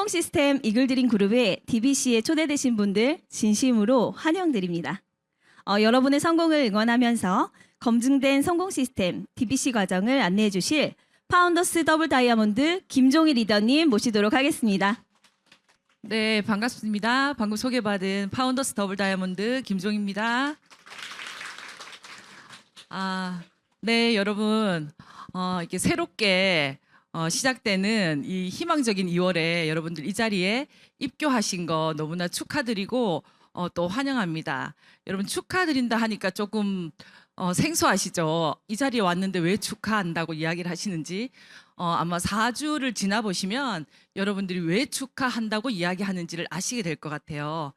성공 시스템 이글드림 그룹의 DBC에 초대되신 분들 진심으로 환영드립니다. 여러분의 성공을 응원하면서 검증된 성공 시스템 DBC 과정을 안내해 주실 파운더스 더블 다이아몬드 김종희 리더님 모시도록 하겠습니다. 네, 반갑습니다. 방금 소개받은 파운더스 더블 다이아몬드 김종입니다. 네, 여러분, 이렇게 새롭게 시작되는 이 희망적인 2월에 여러분들 이 자리에 입교하신 거 너무나 축하드리고 또 환영합니다. 여러분 축하드린다 하니까 조금 생소하시죠? 이 자리에 왔는데 왜 축하한다고 이야기를 하시는지 아마 4주를 지나보시면 여러분들이 왜 축하한다고 이야기하는지를 아시게 될 것 같아요.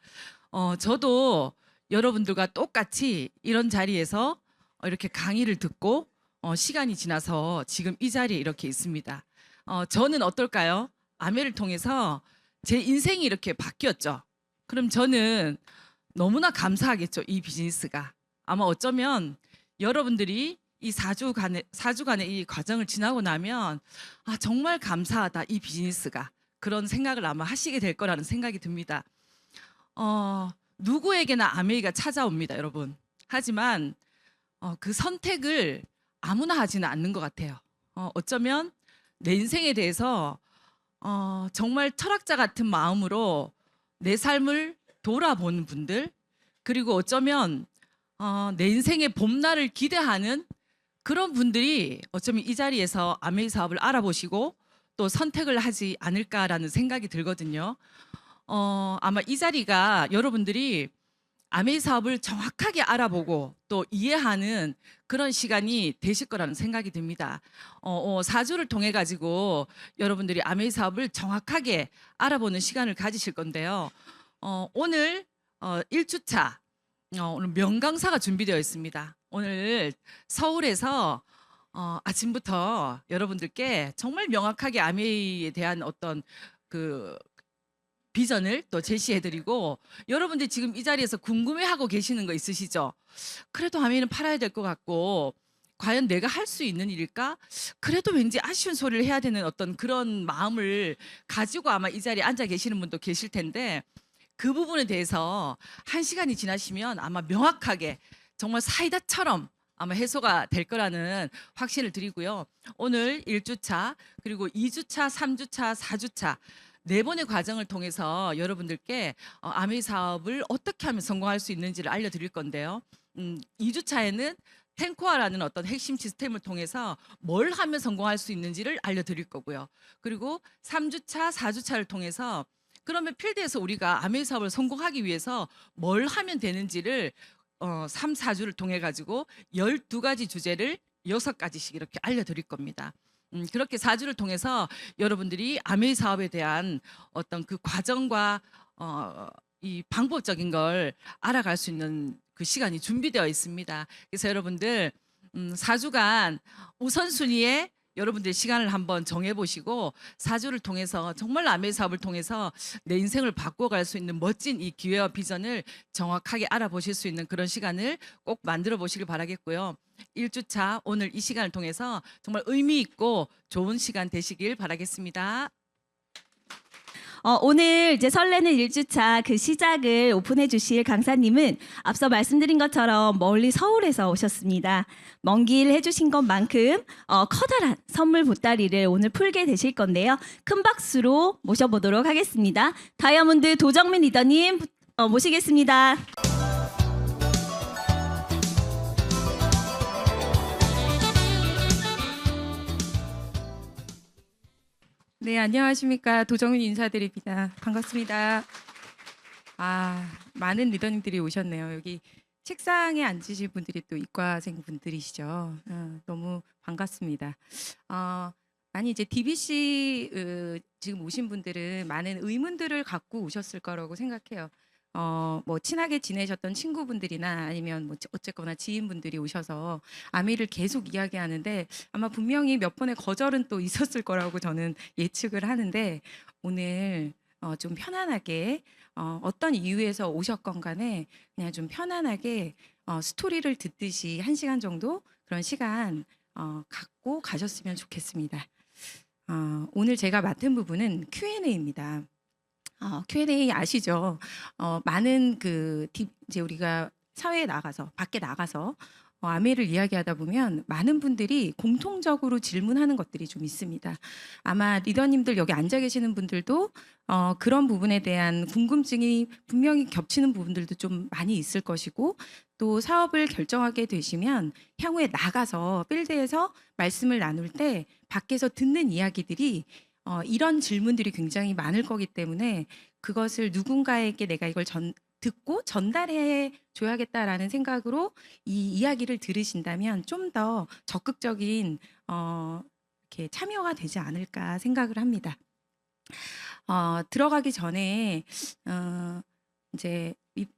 저도 여러분들과 똑같이 이런 자리에서 이렇게 강의를 듣고 시간이 지나서 지금 이 자리에 이렇게 있습니다. 저는 어떨까요? 아메를 통해서 제 인생이 이렇게 바뀌었죠. 그럼 저는 너무나 감사하겠죠. 이 비즈니스가. 아마 어쩌면 여러분들이 이 4주간의 이 과정을 지나고 나면 정말 감사하다 이 비즈니스가. 그런 생각을 아마 하시게 될 거라는 생각이 듭니다. 누구에게나 아메이가 찾아옵니다, 여러분. 하지만 그 선택을 아무나 하지는 않는 것 같아요. 어쩌면 내 인생에 대해서 정말 철학자 같은 마음으로 내 삶을 돌아보는 분들, 그리고 어쩌면 내 인생의 봄날을 기대하는 그런 분들이 어쩌면 이 자리에서 아메이 사업을 알아보시고 또 선택을 하지 않을까라는 생각이 들거든요. 아마 이 자리가 여러분들이 아메이 사업을 정확하게 알아보고 또 이해하는 그런 시간이 되실 거라는 생각이 듭니다. 4주를 통해 가지고 여러분들이 아메이 사업을 정확하게 알아보는 시간을 가지실 건데요. 오늘 1주차 오늘 명강사가 준비되어 있습니다. 오늘 서울에서 아침부터 여러분들께 정말 명확하게 아메이에 대한 어떤 그 비전을 또 제시해드리고, 여러분들 지금 이 자리에서 궁금해하고 계시는 거 있으시죠? 그래도 아메이는 팔아야 될 것 같고 과연 내가 할 수 있는 일일까? 그래도 왠지 아쉬운 소리를 해야 되는 어떤 그런 마음을 가지고 아마 이 자리에 앉아 계시는 분도 계실 텐데, 그 부분에 대해서 1시간이 지나시면 아마 명확하게 정말 사이다처럼 아마 해소가 될 거라는 확신을 드리고요. 오늘 1주차 그리고 2주차, 3주차, 4주차 4번의 과정을 통해서 여러분들께 아메이 사업을 어떻게 하면 성공할 수 있는지를 알려드릴 건데요. 2주차에는 텐코아라는 어떤 핵심 시스템을 통해서 뭘 하면 성공할 수 있는지를 알려드릴 거고요. 그리고 3주차, 4주차를 통해서 그러면 필드에서 우리가 아메이 사업을 성공하기 위해서 뭘 하면 되는지를 3, 4주를 통해 가지고 12가지 주제를 6가지씩 이렇게 알려드릴 겁니다. 그렇게 4주를 통해서 여러분들이 아메이 사업에 대한 어떤 그 과정과 이 방법적인 걸 알아갈 수 있는 그 시간이 준비되어 있습니다. 그래서 여러분들 4주간 우선순위에 여러분들 시간을 한번 정해보시고 4주를 통해서 정말 아메이 사업을 통해서 내 인생을 바꿔갈 수 있는 멋진 이 기회와 비전을 정확하게 알아보실 수 있는 그런 시간을 꼭 만들어 보시길 바라겠고요. 1주차 오늘 이 시간을 통해서 정말 의미 있고 좋은 시간 되시길 바라겠습니다. 오늘 이제 설레는 1주차 그 시작을 오픈해 주실 강사님은 앞서 말씀드린 것처럼 멀리 서울에서 오셨습니다. 먼 길 해주신 것만큼 커다란 선물 보따리를 오늘 풀게 되실 건데요. 큰 박수로 모셔보도록 하겠습니다. 다이아몬드 도정민 리더님 모시겠습니다. 네, 안녕하십니까. 도정민 인사드립니다. 반갑습니다. 많은 리더님들이 오셨네요. 여기 책상에 앉으신 분들이 또 이과생 분들이시죠. 너무 반갑습니다. 아니 이제 DBC 지금 오신 분들은 많은 의문들을 갖고 오셨을 거라고 생각해요. 뭐 친하게 지내셨던 친구분들이나 아니면 뭐 어쨌거나 지인분들이 오셔서 아미를 계속 이야기하는데 아마 분명히 몇 번의 거절은 또 있었을 거라고 저는 예측을 하는데, 오늘 좀 편안하게 어떤 이유에서 오셨건 간에 그냥 좀 편안하게 스토리를 듣듯이 1시간 정도 그런 시간 갖고 가셨으면 좋겠습니다. 오늘 제가 맡은 부분은 Q&A입니다. Q&A 아시죠? 많은 이제 우리가 사회에 나가서 밖에 나가서 아메이를 이야기하다 보면 많은 분들이 공통적으로 질문하는 것들이 좀 있습니다. 아마 리더님들 여기 앉아 계시는 분들도 그런 부분에 대한 궁금증이 분명히 겹치는 부분들도 좀 많이 있을 것이고, 또 사업을 결정하게 되시면 향후에 나가서 필드에서 말씀을 나눌 때 밖에서 듣는 이야기들이 이런 질문들이 굉장히 많을 거기 때문에 그것을 누군가에게 내가 이걸 듣고 전달해 줘야겠다라는 생각으로 이 이야기를 들으신다면 좀 더 적극적인 이렇게 참여가 되지 않을까 생각을 합니다. 들어가기 전에 이제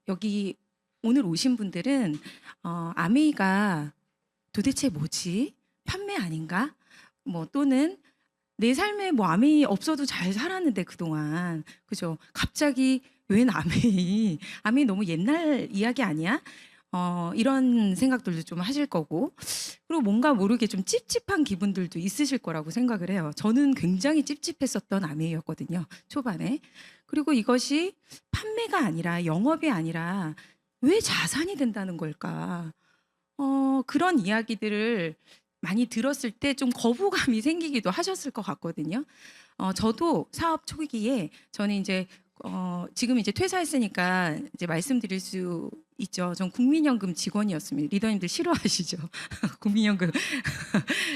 여기 오늘 오신 분들은 아메이가 도대체 뭐지? 판매 아닌가? 뭐 또는 내 삶에 뭐 아메이 없어도 잘 살았는데 그동안, 그죠? 갑자기 웬 아메이? 아메이 너무 옛날 이야기 아니야? 이런 생각들도 좀 하실 거고, 그리고 뭔가 모르게 좀 찝찝한 기분들도 있으실 거라고 생각을 해요. 저는 굉장히 찝찝했었던 아메이였거든요, 초반에. 그리고 이것이 판매가 아니라 영업이 아니라 왜 자산이 된다는 걸까? 그런 이야기들을 많이 들었을 때 좀 거부감이 생기기도 하셨을 것 같거든요. 저도 사업 초기에 저는 이제 지금 이제 퇴사했으니까 이제 말씀드릴 수 있죠. 전 국민연금 직원이었습니다. 리더님들 싫어하시죠? 국민연금.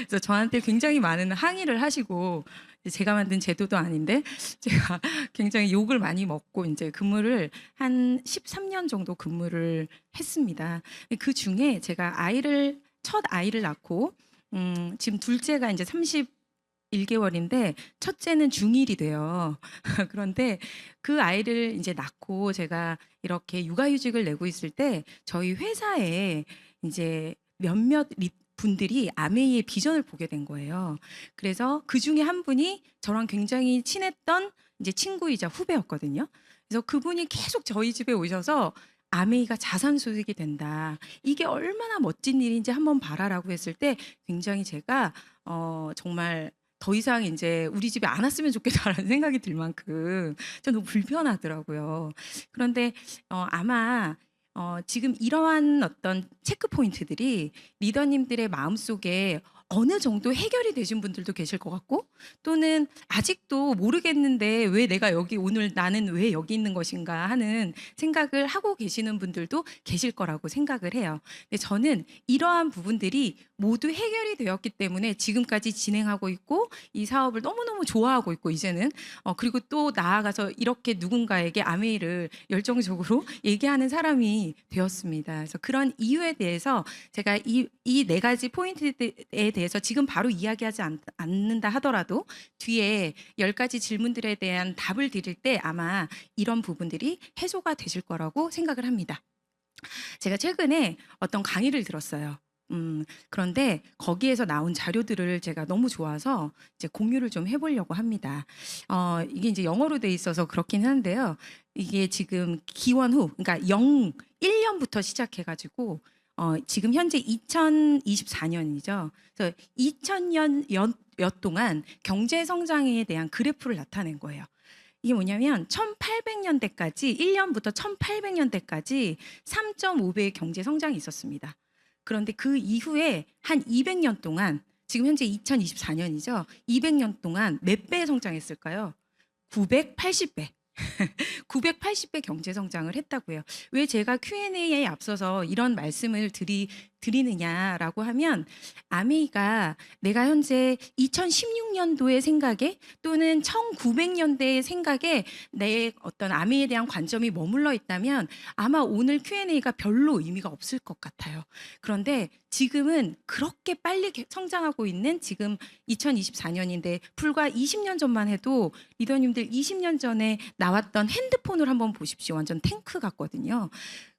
그래서 저한테 굉장히 많은 항의를 하시고, 제가 만든 제도도 아닌데 제가 굉장히 욕을 많이 먹고 이제 근무를 한 13년 정도 근무를 했습니다. 그 중에 제가 첫 아이를 낳고 지금 둘째가 이제 31개월인데 첫째는 중1이 돼요. 그런데 그 아이를 이제 낳고 제가 이렇게 육아휴직을 내고 있을 때 저희 회사에 이제 몇몇 분들이 아메이의 비전을 보게 된 거예요. 그래서 그 중에 한 분이 저랑 굉장히 친했던 이제 친구이자 후배였거든요. 그래서 그분이 계속 저희 집에 오셔서 아메이가 자산 소득이 된다, 이게 얼마나 멋진 일인지 한번 봐라라고 했을 때 굉장히 제가 정말 더 이상 이제 우리 집에 안 왔으면 좋겠다라는 생각이 들 만큼 저 너무 불편하더라고요. 그런데 아마 지금 이러한 어떤 체크 포인트들이 리더님들의 마음속에 어느 정도 해결이 되신 분들도 계실 것 같고, 또는 아직도 모르겠는데 왜 내가 여기 오늘 나는 왜 여기 있는 것인가 하는 생각을 하고 계시는 분들도 계실 거라고 생각을 해요. 근데 저는 이러한 부분들이 모두 해결이 되었기 때문에 지금까지 진행하고 있고 이 사업을 너무너무 좋아하고 있고, 이제는 그리고 또 나아가서 이렇게 누군가에게 아메이를 열정적으로 얘기하는 사람이 되었습니다. 그래서 그런 이유에 대해서 제가 이 네 가지 포인트에 대해서 지금 바로 이야기하지 않는다 하더라도 뒤에 10가지 질문들에 대한 답을 드릴 때 아마 이런 부분들이 해소가 되실 거라고 생각을 합니다. 제가 최근에 어떤 강의를 들었어요. 그런데 거기에서 나온 자료들을 제가 너무 좋아서 이제 공유를 좀 해보려고 합니다. 이게 이제 영어로 돼 있어서 그렇긴 한데요. 이게 지금 기원 후, 그러니까 1년부터 시작해가지고 지금 현재 2024년이죠. 그래서 2000년 동안 경제 성장에 대한 그래프를 나타낸 거예요. 이게 뭐냐면 1800년대까지 1년부터 1800년대까지 3.5배의 경제 성장이 있었습니다. 그런데 그 이후에 한 200년 동안, 지금 현재 2024년이죠. 200년 동안 몇 배 성장했을까요? 980배. 980배 경제 성장을 했다고요. 왜 제가 Q&A에 앞서서 이런 말씀을 드리느냐라고 하면, 아메이가 내가 현재 2016년도의 생각에 또는 1900년대의 생각에 내 어떤 아메이에 대한 관점이 머물러 있다면 아마 오늘 Q&A가 별로 의미가 없을 것 같아요. 그런데 지금은 그렇게 빨리 성장하고 있는 지금 2024년인데 불과 20년 전만 해도 리더님들 20년 전에 나왔던 핸드폰을 한번 보십시오. 완전 탱크 같거든요.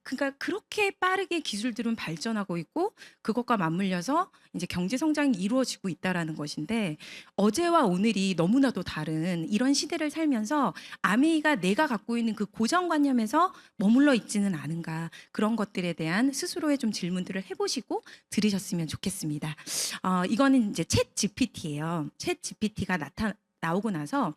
그러니까 그렇게 빠르게 기술들은 발전하고 있고 그것과 맞물려서 이제 경제 성장이 이루어지고 있다라는 것인데, 어제와 오늘이 너무나도 다른 이런 시대를 살면서 아메이가 내가 갖고 있는 그 고정관념에서 머물러 있지는 않은가, 그런 것들에 대한 스스로의 좀 질문들을 해보시고 들으셨으면 좋겠습니다. 이거는 이제 챗 GPT예요. 챗 GPT가 나오고 나서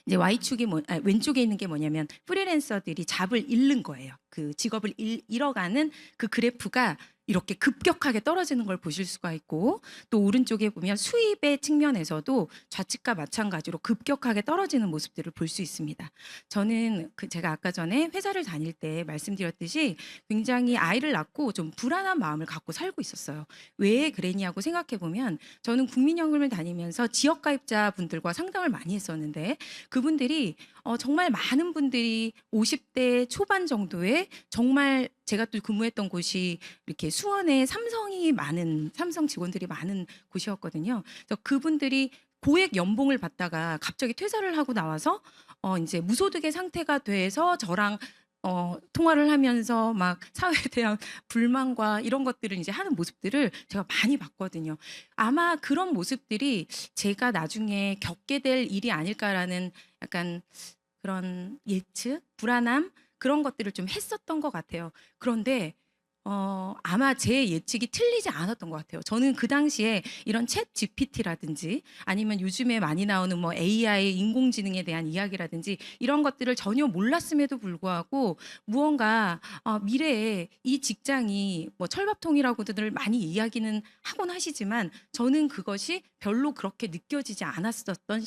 이제 Y축이 왼쪽에 있는 게 뭐냐면 프리랜서들이 잡을 잃는 거예요. 그 직업을 잃어가는 그 그래프가 이렇게 급격하게 떨어지는 걸 보실 수가 있고, 또 오른쪽에 보면 수입의 측면에서도 좌측과 마찬가지로 급격하게 떨어지는 모습들을 볼 수 있습니다. 저는 제가 아까 전에 회사를 다닐 때 말씀드렸듯이 굉장히 아이를 낳고 좀 불안한 마음을 갖고 살고 있었어요. 왜 그랬냐고 생각해 보면, 저는 국민연금을 다니면서 지역가입자 분들과 상담을 많이 했었는데, 그분들이 정말 많은 분들이 50대 초반 정도에, 정말 제가 또 근무했던 곳이 이렇게 수원에 삼성 직원들이 많은 곳이었거든요. 그래서 그분들이 고액 연봉을 받다가 갑자기 퇴사를 하고 나와서 이제 무소득의 상태가 돼서 저랑 통화를 하면서 막 사회에 대한 불만과 이런 것들을 이제 하는 모습들을 제가 많이 봤거든요. 아마 그런 모습들이 제가 나중에 겪게 될 일이 아닐까라는 약간 그런 예측, 불안함, 그런 것들을 좀 했었던 것 같아요. 그런데 아마 제 예측이 틀리지 않았던 것 같아요. 저는 그 당시에 이런 챗 GPT라든지 아니면 요즘에 많이 나오는 뭐 AI, 인공지능에 대한 이야기라든지 이런 것들을 전혀 몰랐음에도 불구하고, 무언가 미래에 이 직장이 뭐 철밥통이라고들 많이 이야기는 하곤 하시지만, 저는 그것이 별로 그렇게 느껴지지 않았었던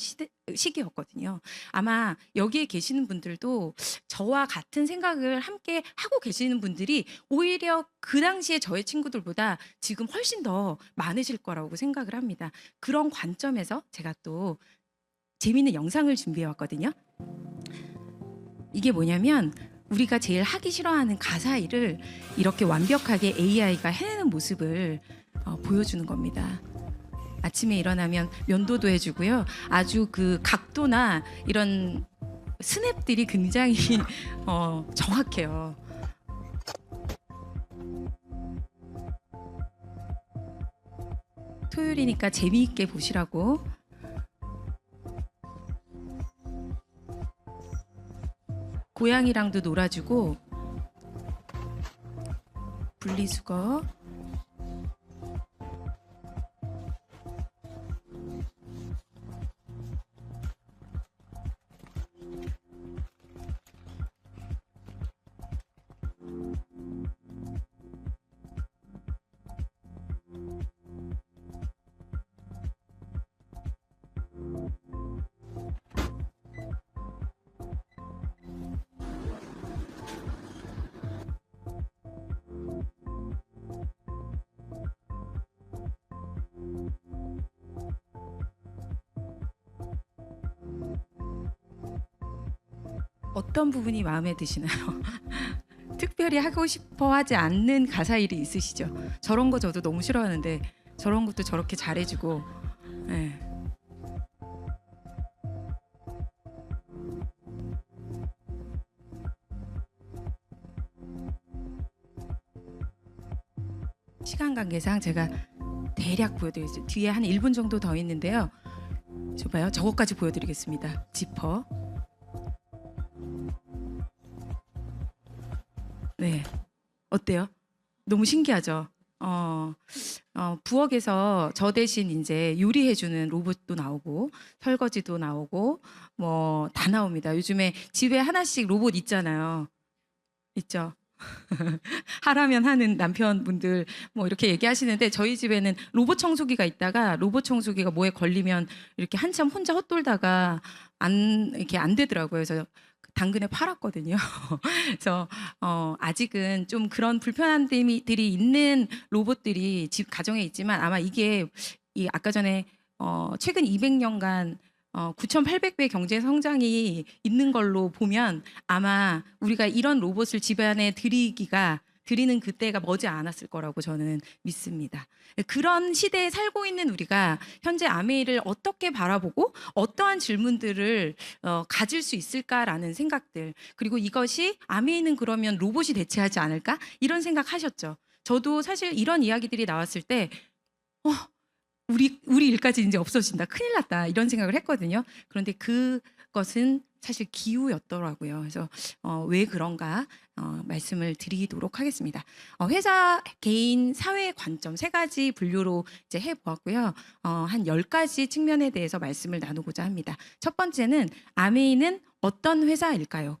시기였거든요. 아마 여기에 계시는 분들도 저와 같은 생각을 함께 하고 계시는 분들이 오히려 그 당시에 저의 친구들보다 지금 훨씬 더 많으실 거라고 생각을 합니다. 그런 관점에서 제가 또 재미있는 영상을 준비해 왔거든요. 이게 뭐냐면, 우리가 제일 하기 싫어하는 가사 일을 이렇게 완벽하게 AI가 해내는 모습을 보여주는 겁니다. 아침에 일어나면 면도도 해주고요. 아주 그 각도나 이런 스냅들이 굉장히 정확해요. 토요일이니까 재미있게 보시라고. 고양이랑도 놀아주고, 분리수거, 어떤 부분이 마음에 드시나요? 특별히 하고 싶어 하지 않는 가사 일이 있으시죠? 저런 거 저도 너무 싫어하는데 저런 것도 저렇게 잘해주고. 네. 시간 관계상 제가 대략 보여드리겠습니다. 뒤에 한 1분 정도 더 있는데요. 저 봐요. 저것까지 보여드리겠습니다. 지퍼. 네, 어때요? 너무 신기하죠? 부엌에서 저 대신 이제 요리해주는 로봇도 나오고 설거지도 나오고 뭐 다 나옵니다. 요즘에 집에 하나씩 로봇 있잖아요. 있죠? 하라면 하는 남편분들 뭐 이렇게 얘기하시는데, 저희 집에는 로봇 청소기가 있다가 로봇 청소기가 뭐에 걸리면 이렇게 한참 혼자 헛돌다가 이렇게 안 되더라고요. 그래서 당근에 팔았거든요. 그래서 아직은 좀 그런 불편함들이 있는 로봇들이 집 가정에 있지만, 아마 이게 아까 전에 최근 200년간 9,800배 경제 성장이 있는 걸로 보면 아마 우리가 이런 로봇을 집안에 드리는 그때가 머지 않았을 거라고 저는 믿습니다. 그런 시대에 살고 있는 우리가 현재 아메이를 어떻게 바라보고 어떠한 질문들을 가질 수 있을까라는 생각들, 그리고 이것이 아메이는 그러면 로봇이 대체하지 않을까, 이런 생각 하셨죠? 저도 사실 이런 이야기들이 나왔을 때 우리 일까지 이제 없어진다. 큰일 났다. 이런 생각을 했거든요. 그런데 그것은 사실 기우였더라고요. 그래서 왜 그런가 말씀을 드리도록 하겠습니다. 회사, 개인, 사회의 관점 세 가지 분류로 이제 해보았고요. 한 10가지 측면에 대해서 말씀을 나누고자 합니다. 첫 번째는 아메이는 어떤 회사일까요?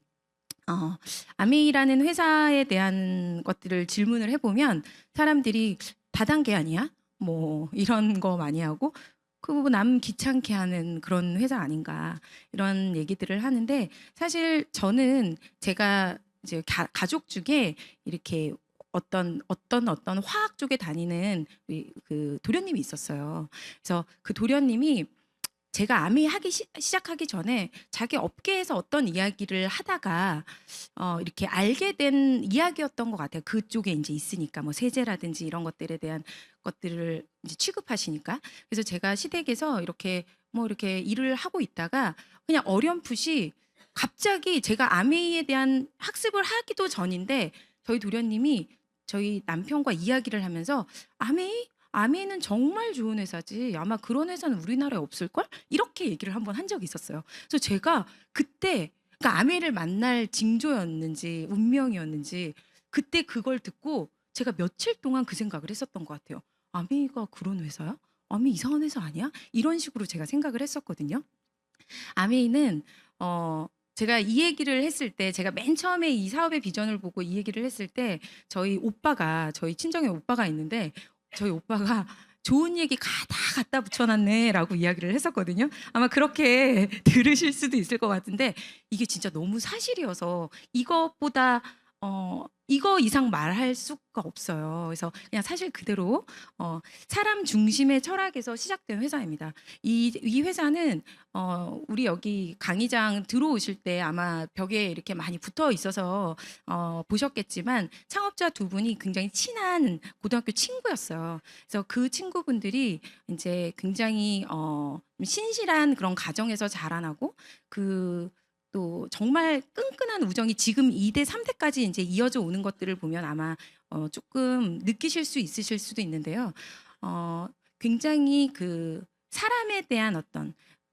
아메이라는 회사에 대한 것들을 질문을 해보면 사람들이 다단계 아니야? 뭐 이런 거 많이 하고 그 남 귀찮게 하는 그런 회사 아닌가 이런 얘기들을 하는데 사실 저는 제가 이제 가족 중에 이렇게 어떤 화학 쪽에 다니는 그 도련님이 있었어요. 그래서 그 도련님이 제가 아미 하기 시작하기 전에 자기 업계에서 어떤 이야기를 하다가 이렇게 알게 된 이야기였던 것 같아요. 그쪽에 이제 있으니까 뭐 세제라든지 이런 것들에 대한 것들을 이제 취급하시니까. 그래서 제가 시댁에서 이렇게 뭐 이렇게 일을 하고 있다가 그냥 어렴풋이 갑자기 제가 아메이에 대한 학습을 하기도 전인데 저희 도련님이 저희 남편과 이야기를 하면서 아메이는 정말 좋은 회사지. 아마 그런 회사는 우리나라에 없을걸? 이렇게 얘기를 한번 한 적이 있었어요. 그래서 제가 그때 그러니까 아메이를 만날 징조였는지 운명이었는지 그때 그걸 듣고 제가 며칠 동안 그 생각을 했었던 것 같아요. 아메이가 그런 회사야? 아메이 이상한 회사 아니야? 이런 식으로 제가 생각을 했었거든요. 아메이는 제가 이 얘기를 했을 때 제가 맨 처음에 이 사업의 비전을 보고 이 얘기를 했을 때 저희 친정에 오빠가 있는데 저희 오빠가 좋은 얘기 갖다 붙여놨네라고 이야기를 했었거든요. 아마 그렇게 들으실 수도 있을 것 같은데 이게 진짜 너무 사실이어서 이것보다 이거 이상 말할 수가 없어요. 그래서 그냥 사실 그대로 사람 중심의 철학에서 시작된 회사입니다. 이 회사는 우리 여기 강의장 들어오실 때 아마 벽에 이렇게 많이 붙어 있어서 보셨겠지만 창업자 두 분이 굉장히 친한 고등학교 친구였어요. 그래서 그 친구분들이 이제 굉장히 신실한 그런 가정에서 자라나고 또 정말 끈끈한 우정이 지금 2대, 3대까지 이제 이어져 오는 것들을 보면 아마 조금 느끼실 수 있으실 수도 있는데요. 굉장히 그 사람에 대한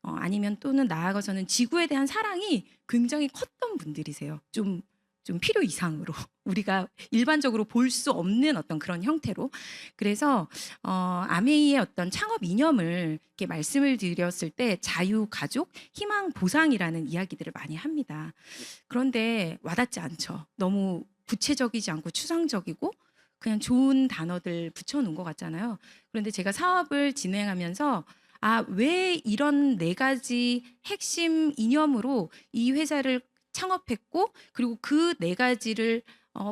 아니면 또는 나아가서는 지구에 대한 사랑이 굉장히 컸던 분들이세요. 좀 필요 이상으로 우리가 일반적으로 볼 수 없는 어떤 그런 형태로. 그래서 아메이의 어떤 창업 이념을 이렇게 말씀을 드렸을 때 자유, 가족, 희망, 보상이라는 이야기들을 많이 합니다. 그런데 와닿지 않죠. 너무 구체적이지 않고 추상적이고 그냥 좋은 단어들 붙여놓은 것 같잖아요. 그런데 제가 사업을 진행하면서 왜 이런 4가지 핵심 이념으로 이 회사를 창업했고 그리고 그 4가지를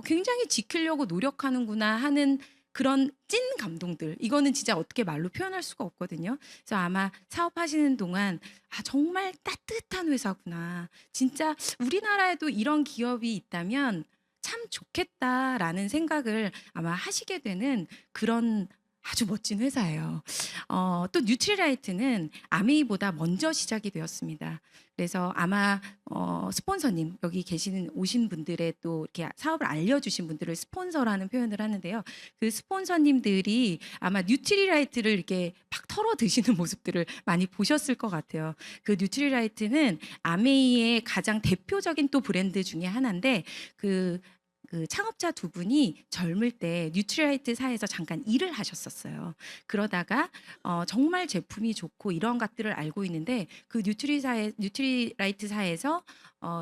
굉장히 지키려고 노력하는구나 하는 그런 찐 감동들. 이거는 진짜 어떻게 말로 표현할 수가 없거든요. 그래서 아마 사업하시는 동안 정말 따뜻한 회사구나. 진짜 우리나라에도 이런 기업이 있다면 참 좋겠다라는 생각을 아마 하시게 되는 그런 아주 멋진 회사예요. 또 뉴트리라이트는 아메이보다 먼저 시작이 되었습니다. 그래서 아마 스폰서님 여기 오신 분들의 또 이렇게 사업을 알려주신 분들을 스폰서라는 표현을 하는데요. 그 스폰서님들이 아마 뉴트리라이트를 이렇게 막 털어 드시는 모습들을 많이 보셨을 것 같아요. 그 뉴트리라이트는 아메이의 가장 대표적인 또 브랜드 중에 하나인데 그 창업자 두 분이 젊을 때 뉴트리라이트사에서 잠깐 일을 하셨었어요. 그러다가 정말 제품이 좋고 이런 것들을 알고 있는데 그 뉴트리라이트사에서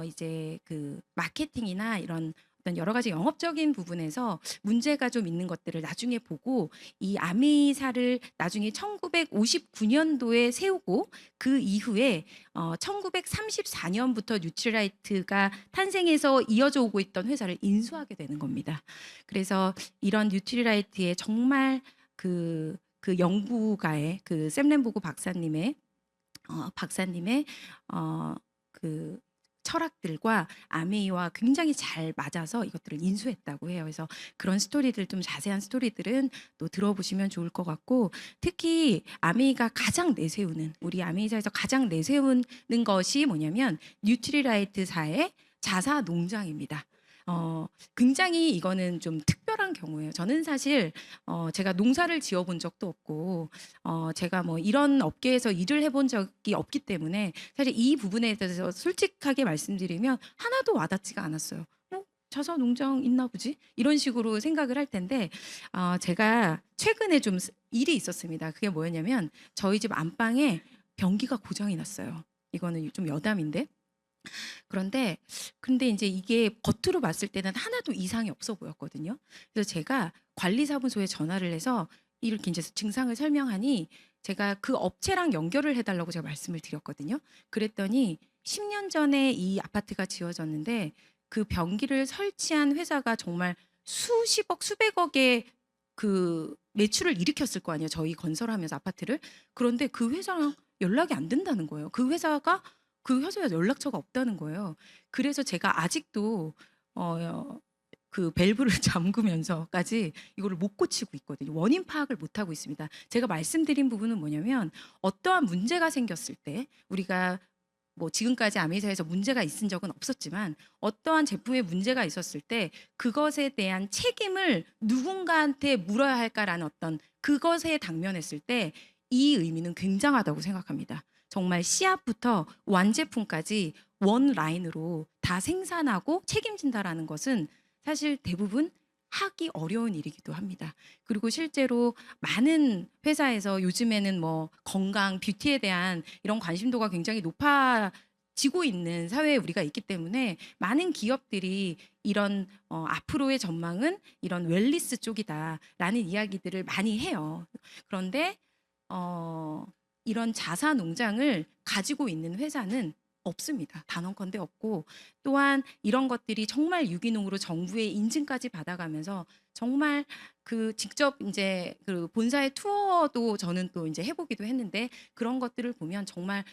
이제 그 마케팅이나 이런 어떤 여러 가지 영업적인 부분에서 문제가 좀 있는 것들을 나중에 보고 이 아메이사를 나중에 1959년도에 세우고 그 이후에 1934년부터 뉴트리라이트가 탄생해서 이어져 오고 있던 회사를 인수하게 되는 겁니다. 그래서 이런 뉴트리라이트의 정말 그 연구가의 그 샘 램보그 박사님의 그 철학들과 아메이와 굉장히 잘 맞아서 이것들을 인수했다고 해요. 그래서 그런 스토리들, 좀 자세한 스토리들은 또 들어보시면 좋을 것 같고, 특히 아메이가 가장 내세우는, 우리 아메이사에서 가장 내세우는 것이 뭐냐면 뉴트리라이트사의 자사 농장입니다. 굉장히 이거는 좀 특별한 경우예요. 저는 사실 제가 농사를 지어본 적도 없고 제가 뭐 이런 업계에서 일을 해본 적이 없기 때문에 사실 이 부분에 대해서 솔직하게 말씀드리면 하나도 와닿지가 않았어요. 자사 농장 있나 보지? 이런 식으로 생각을 할 텐데 제가 최근에 좀 일이 있었습니다. 그게 뭐였냐면 저희 집 안방에 변기가 고장이 났어요. 이거는 좀 여담인데. 그런데 근데 이제 이게 겉으로 봤을 때는 하나도 이상이 없어 보였거든요. 그래서 제가 관리사무소에 전화를 해서 이렇게 이제 증상을 설명하니 제가 그 업체랑 연결을 해달라고 제가 말씀을 드렸거든요. 그랬더니 10년 전에 이 아파트가 지어졌는데 그 변기를 설치한 회사가 정말 수십억, 수백억의 그 매출을 일으켰을 거 아니에요. 저희 건설하면서 아파트를. 그런데 그 회사랑 연락이 안 된다는 거예요. 그 회사가 연락처가 없다는 거예요. 그래서 제가 아직도 그 밸브를 잠그면서까지 이거를 못 고치고 있거든요. 원인 파악을 못 하고 있습니다. 제가 말씀드린 부분은 뭐냐면 어떠한 문제가 생겼을 때 우리가 뭐 지금까지 아메이사에서 문제가 있은 적은 없었지만 어떠한 제품에 문제가 있었을 때 그것에 대한 책임을 누군가한테 물어야 할까라는 어떤 그것에 당면했을 때 이 의미는 굉장하다고 생각합니다. 정말 씨앗부터 완제품까지 원 라인으로 다 생산하고 책임진다라는 것은 사실 대부분 하기 어려운 일이기도 합니다. 그리고 실제로 많은 회사에서 요즘에는 뭐 건강, 뷰티에 대한 이런 관심도가 굉장히 높아지고 있는 사회에 우리가 있기 때문에 많은 기업들이 이런 앞으로의 전망은 이런 웰니스 쪽이다라는 이야기들을 많이 해요. 그런데 이런 자사 농장을 가지고 있는 회사는 없습니다. 단언컨대 없고 또한 이런 것들이 정말 유기농으로 정부의 인증까지 받아가면서 정말 그 직접 이제 그 본사의 투어도 저는 또 이제 해보기도 했는데 그런 것들을 보면 정말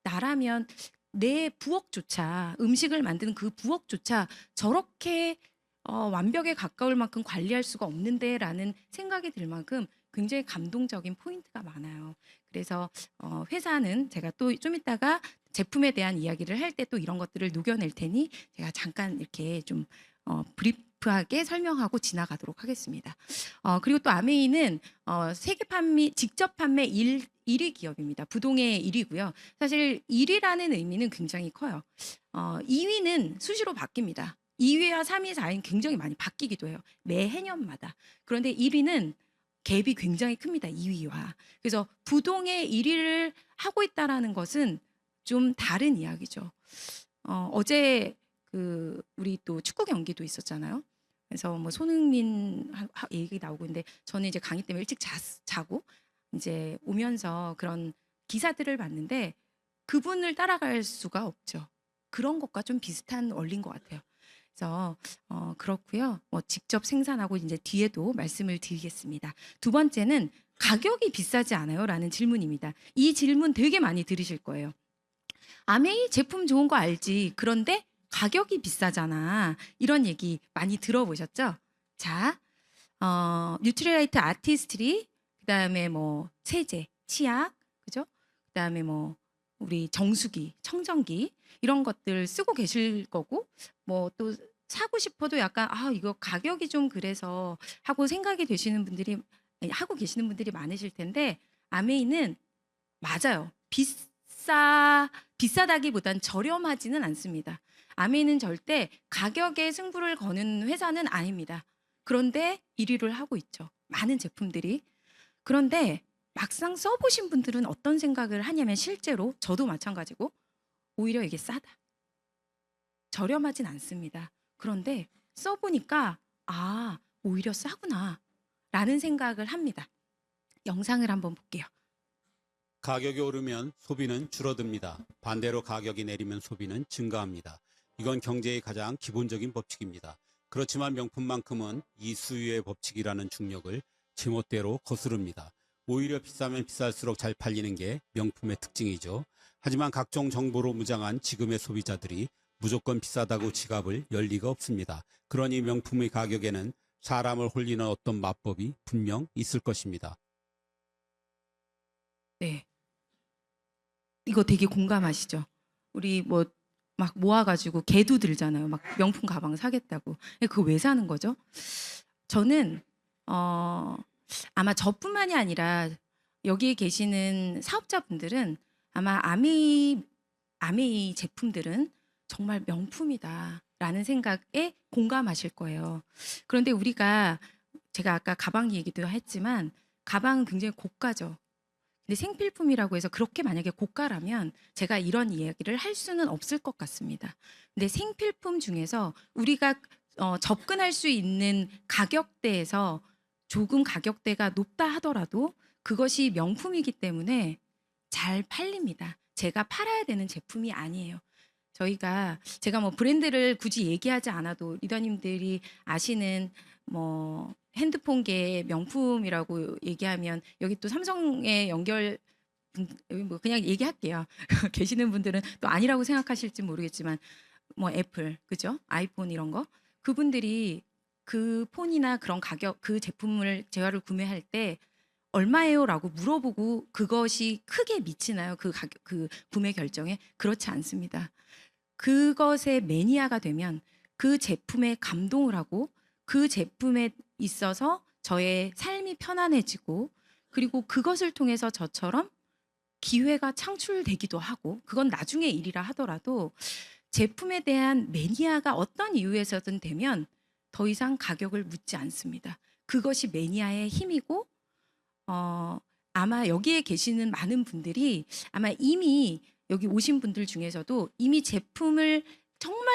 나라면 내 부엌조차 음식을 만드는 그 부엌조차 저렇게 완벽에 가까울 만큼 관리할 수가 없는데라는 생각이 들 만큼 굉장히 감동적인 포인트가 많아요. 그래서 회사는 제가 또 좀 이따가 제품에 대한 이야기를 할 때 또 이런 것들을 녹여낼 테니 제가 잠깐 이렇게 좀 브리프하게 설명하고 지나가도록 하겠습니다. 그리고 또 아메이는 세계 판매 직접 판매 1위 기업입니다. 부동의 1위고요. 사실 1위라는 의미는 굉장히 커요. 2위는 수시로 바뀝니다. 2위와 3위, 4위는 굉장히 많이 바뀌기도 해요. 매 해년마다. 그런데 1위는 갭이 굉장히 큽니다. 2위와. 그래서 부동의 1위를 하고 있다라는 것은 좀 다른 이야기죠. 어제 그 우리 또 축구 경기도 있었잖아요. 그래서 뭐 손흥민 얘기 나오고 있는데 저는 이제 강의 때문에 일찍 자고 이제 오면서 그런 기사들을 봤는데 그분을 따라갈 수가 없죠. 그런 것과 좀 비슷한 원리인 것 같아요. 그래서 그렇고요. 뭐 직접 생산하고 이제 뒤에도 말씀을 드리겠습니다. 두 번째는 가격이 비싸지 않아요? 라는 질문입니다. 이 질문 되게 많이 들으실 거예요. 아메이 제품 좋은 거 알지. 그런데 가격이 비싸잖아. 이런 얘기 많이 들어보셨죠? 자, 뉴트리라이트 아티스트리, 그다음에 뭐 세제, 치약, 그죠? 그다음에 뭐 우리 정수기, 청정기 이런 것들 쓰고 계실 거고 뭐 또 사고 싶어도 약간 이거 가격이 좀 그래서 하고 생각이 되시는 분들이 하고 계시는 분들이 많으실 텐데 아메이는 맞아요. 비싸다기보단 저렴하지는 않습니다. 아메이는 절대 가격에 승부를 거는 회사는 아닙니다. 그런데 1위를 하고 있죠. 많은 제품들이. 그런데 막상 써보신 분들은 어떤 생각을 하냐면 실제로 저도 마찬가지고 오히려 이게 싸다. 저렴하진 않습니다. 그런데 써보니까 오히려 싸구나 라는 생각을 합니다. 영상을 한번 볼게요. 가격이 오르면 소비는 줄어듭니다. 반대로 가격이 내리면 소비는 증가합니다. 이건 경제의 가장 기본적인 법칙입니다. 그렇지만 명품만큼은 이 수요의 법칙이라는 중력을 제멋대로 거스릅니다. 오히려 비싸면 비쌀수록 잘 팔리는 게 명품의 특징이죠. 하지만 각종 정보로 무장한 지금의 소비자들이 무조건 비싸다고 지갑을 열 리가 없습니다. 그러니 명품의 가격에는 사람을 홀리는 어떤 마법이 분명 있을 것입니다. 네. 이거 되게 공감하시죠? 우리 뭐 막 모아가지고 개도 들잖아요. 막 명품 가방 사겠다고. 그거 왜 사는 거죠? 저는 아마 저뿐만이 아니라 여기에 계시는 사업자분들은 아마 아메이 제품들은 정말 명품이다라는 생각에 공감하실 거예요. 그런데 우리가 제가 아까 가방 얘기도 했지만 가방은 굉장히 고가죠. 근데 생필품이라고 해서 그렇게 만약에 고가라면 제가 이런 이야기를 할 수는 없을 것 같습니다. 근데 생필품 중에서 우리가 접근할 수 있는 가격대에서 조금 가격대가 높다 하더라도 그것이 명품이기 때문에 잘 팔립니다. 제가 팔아야 되는 제품이 아니에요. 제가 뭐 브랜드를 굳이 얘기하지 않아도 리더님들이 아시는 뭐 핸드폰계 명품이라고 얘기하면 여기 또 삼성에 뭐 그냥 얘기할게요. 계시는 분들은 또 아니라고 생각하실지 모르겠지만 뭐 애플, 그죠? 아이폰 이런 거 그분들이 그 폰이나 그런 가격 그 제품을 제가를 구매할 때 얼마예요라고 물어보고 그것이 크게 미치나요? 그 가격 그 구매 결정에 그렇지 않습니다. 그것에 매니아가 되면 그 제품에 감동을 하고 그 제품에 있어서 저의 삶이 편안해지고 그리고 그것을 통해서 저처럼 기회가 창출되기도 하고 그건 나중의 일이라 하더라도 제품에 대한 매니아가 어떤 이유에서든 되면 더 이상 가격을 묻지 않습니다. 그것이 매니아의 힘이고 아마 여기에 계시는 많은 분들이 아마 이미 여기 오신 분들 중에서도 이미 제품을 정말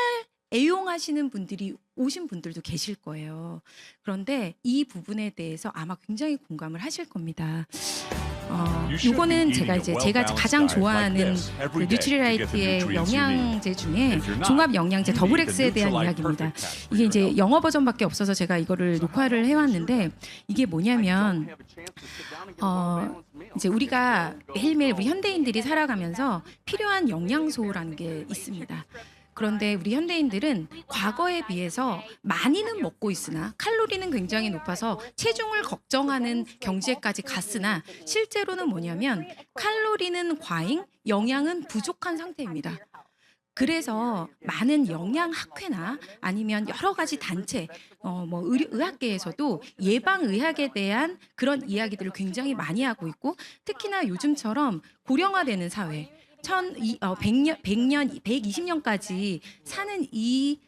애용하시는 분들이 오신 분들도 계실 거예요. 그런데 이 부분에 대해서 아마 굉장히 공감을 하실 겁니다. 요거는 제가 가장 좋아하는 그 뉴트리라이트의 영양제 중에 종합 영양제 더블 X에 대한 이야기입니다. 이게 이제 영어 버전밖에 없어서 제가 이거를 녹화를 해왔는데 이게 뭐냐면 이제 우리가 매일매일 우리 현대인들이 살아가면서 필요한 영양소라는 게 있습니다. 그런데 우리 현대인들은 과거에 비해서 많이는 먹고 있으나 칼로리는 굉장히 높아서 체중을 걱정하는 경지에까지 갔으나 실제로는 뭐냐면 칼로리는 과잉, 영양은 부족한 상태입니다. 그래서 많은 영양학회나 아니면 여러 가지 단체, 뭐 의학계에서도 예방의학에 대한 그런 이야기들을 굉장히 많이 하고 있고 특히나 요즘처럼 고령화되는 사회, 120년까지 사는 이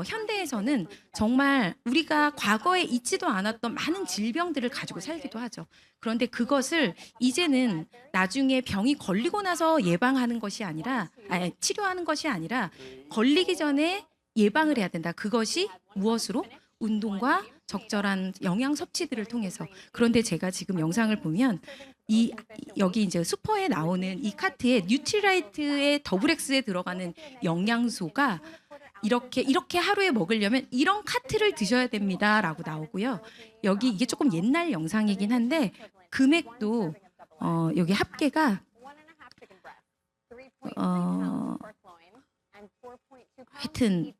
현대에서는 정말 우리가 과거에 있지도 않았던 많은 질병들을 가지고 살기도 하죠. 그런데 그것을 이제는 나중에 병이 걸리고 나서 예방하는 것이 아니라, 치료하는 것이 아니라 걸리기 전에 예방을 해야 된다. 그것이 무엇으로? 운동과 적절한 영양 섭취들을 통해서. 그런데 제가 지금 영상을 보면 여기 이제 슈퍼에 나오는 이 카트에 뉴트리라이트의 더블 X에 들어가는 영양소가 이렇게 하루에 먹으려면 이런 카트를 드셔야 됩니다라고 나오고요. 여기 이게 조금 옛날 영상이긴 한데 금액도 여기 합계가 하여튼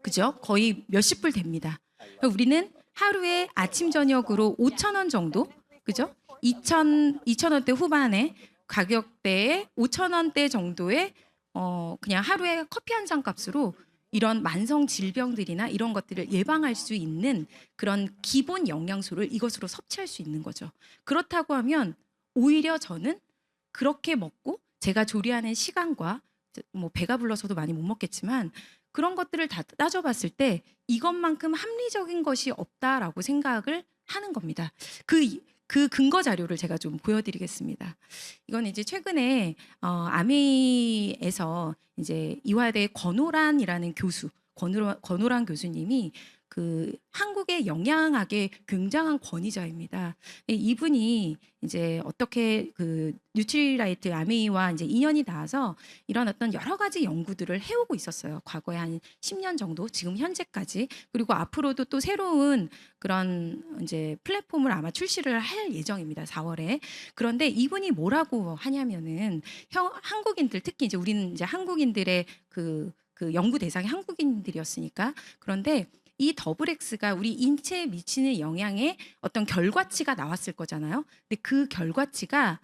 그죠? 거의 몇십 불 됩니다. 우리는 하루에 아침 저녁으로 5,000원 정도, 그죠? 2,000원대 후반에 가격대에 5,000원대 정도의 그냥 하루에 커피 한 잔 값으로 이런 만성 질병들이나 이런 것들을 예방할 수 있는 그런 기본 영양소를 이것으로 섭취할 수 있는 거죠. 그렇다고 하면 오히려 저는 그렇게 먹고 제가 조리하는 시간과 뭐 배가 불러서도 많이 못 먹겠지만 그런 것들을 다 따져봤을 때 이것만큼 합리적인 것이 없다라고 생각을 하는 겁니다. 그 근거 자료를 제가 좀 보여드리겠습니다. 이건 이제 최근에 아메이에서 이제 이화여대 권오란이라는 교수, 권오란 교수님이 그 한국의 영양학의 굉장한 권위자입니다. 이분이 이제 어떻게 그 뉴트리라이트 아메이와 이제 인연이 닿아서 이런 어떤 여러 가지 연구들을 해오고 있었어요. 과거에 한 10년 정도, 지금 현재까지. 그리고 앞으로도 또 새로운 그런 이제 플랫폼을 아마 출시를 할 예정입니다. 4월에. 그런데 이분이 뭐라고 하냐면은 한국인들 특히 이제 우리는 이제 한국인들의 그 연구 대상이 한국인들이었으니까 그런데 이 더블 X가 우리 인체에 미치는 영향의 어떤 결과치가 나왔을 거잖아요. 근데 그 결과치가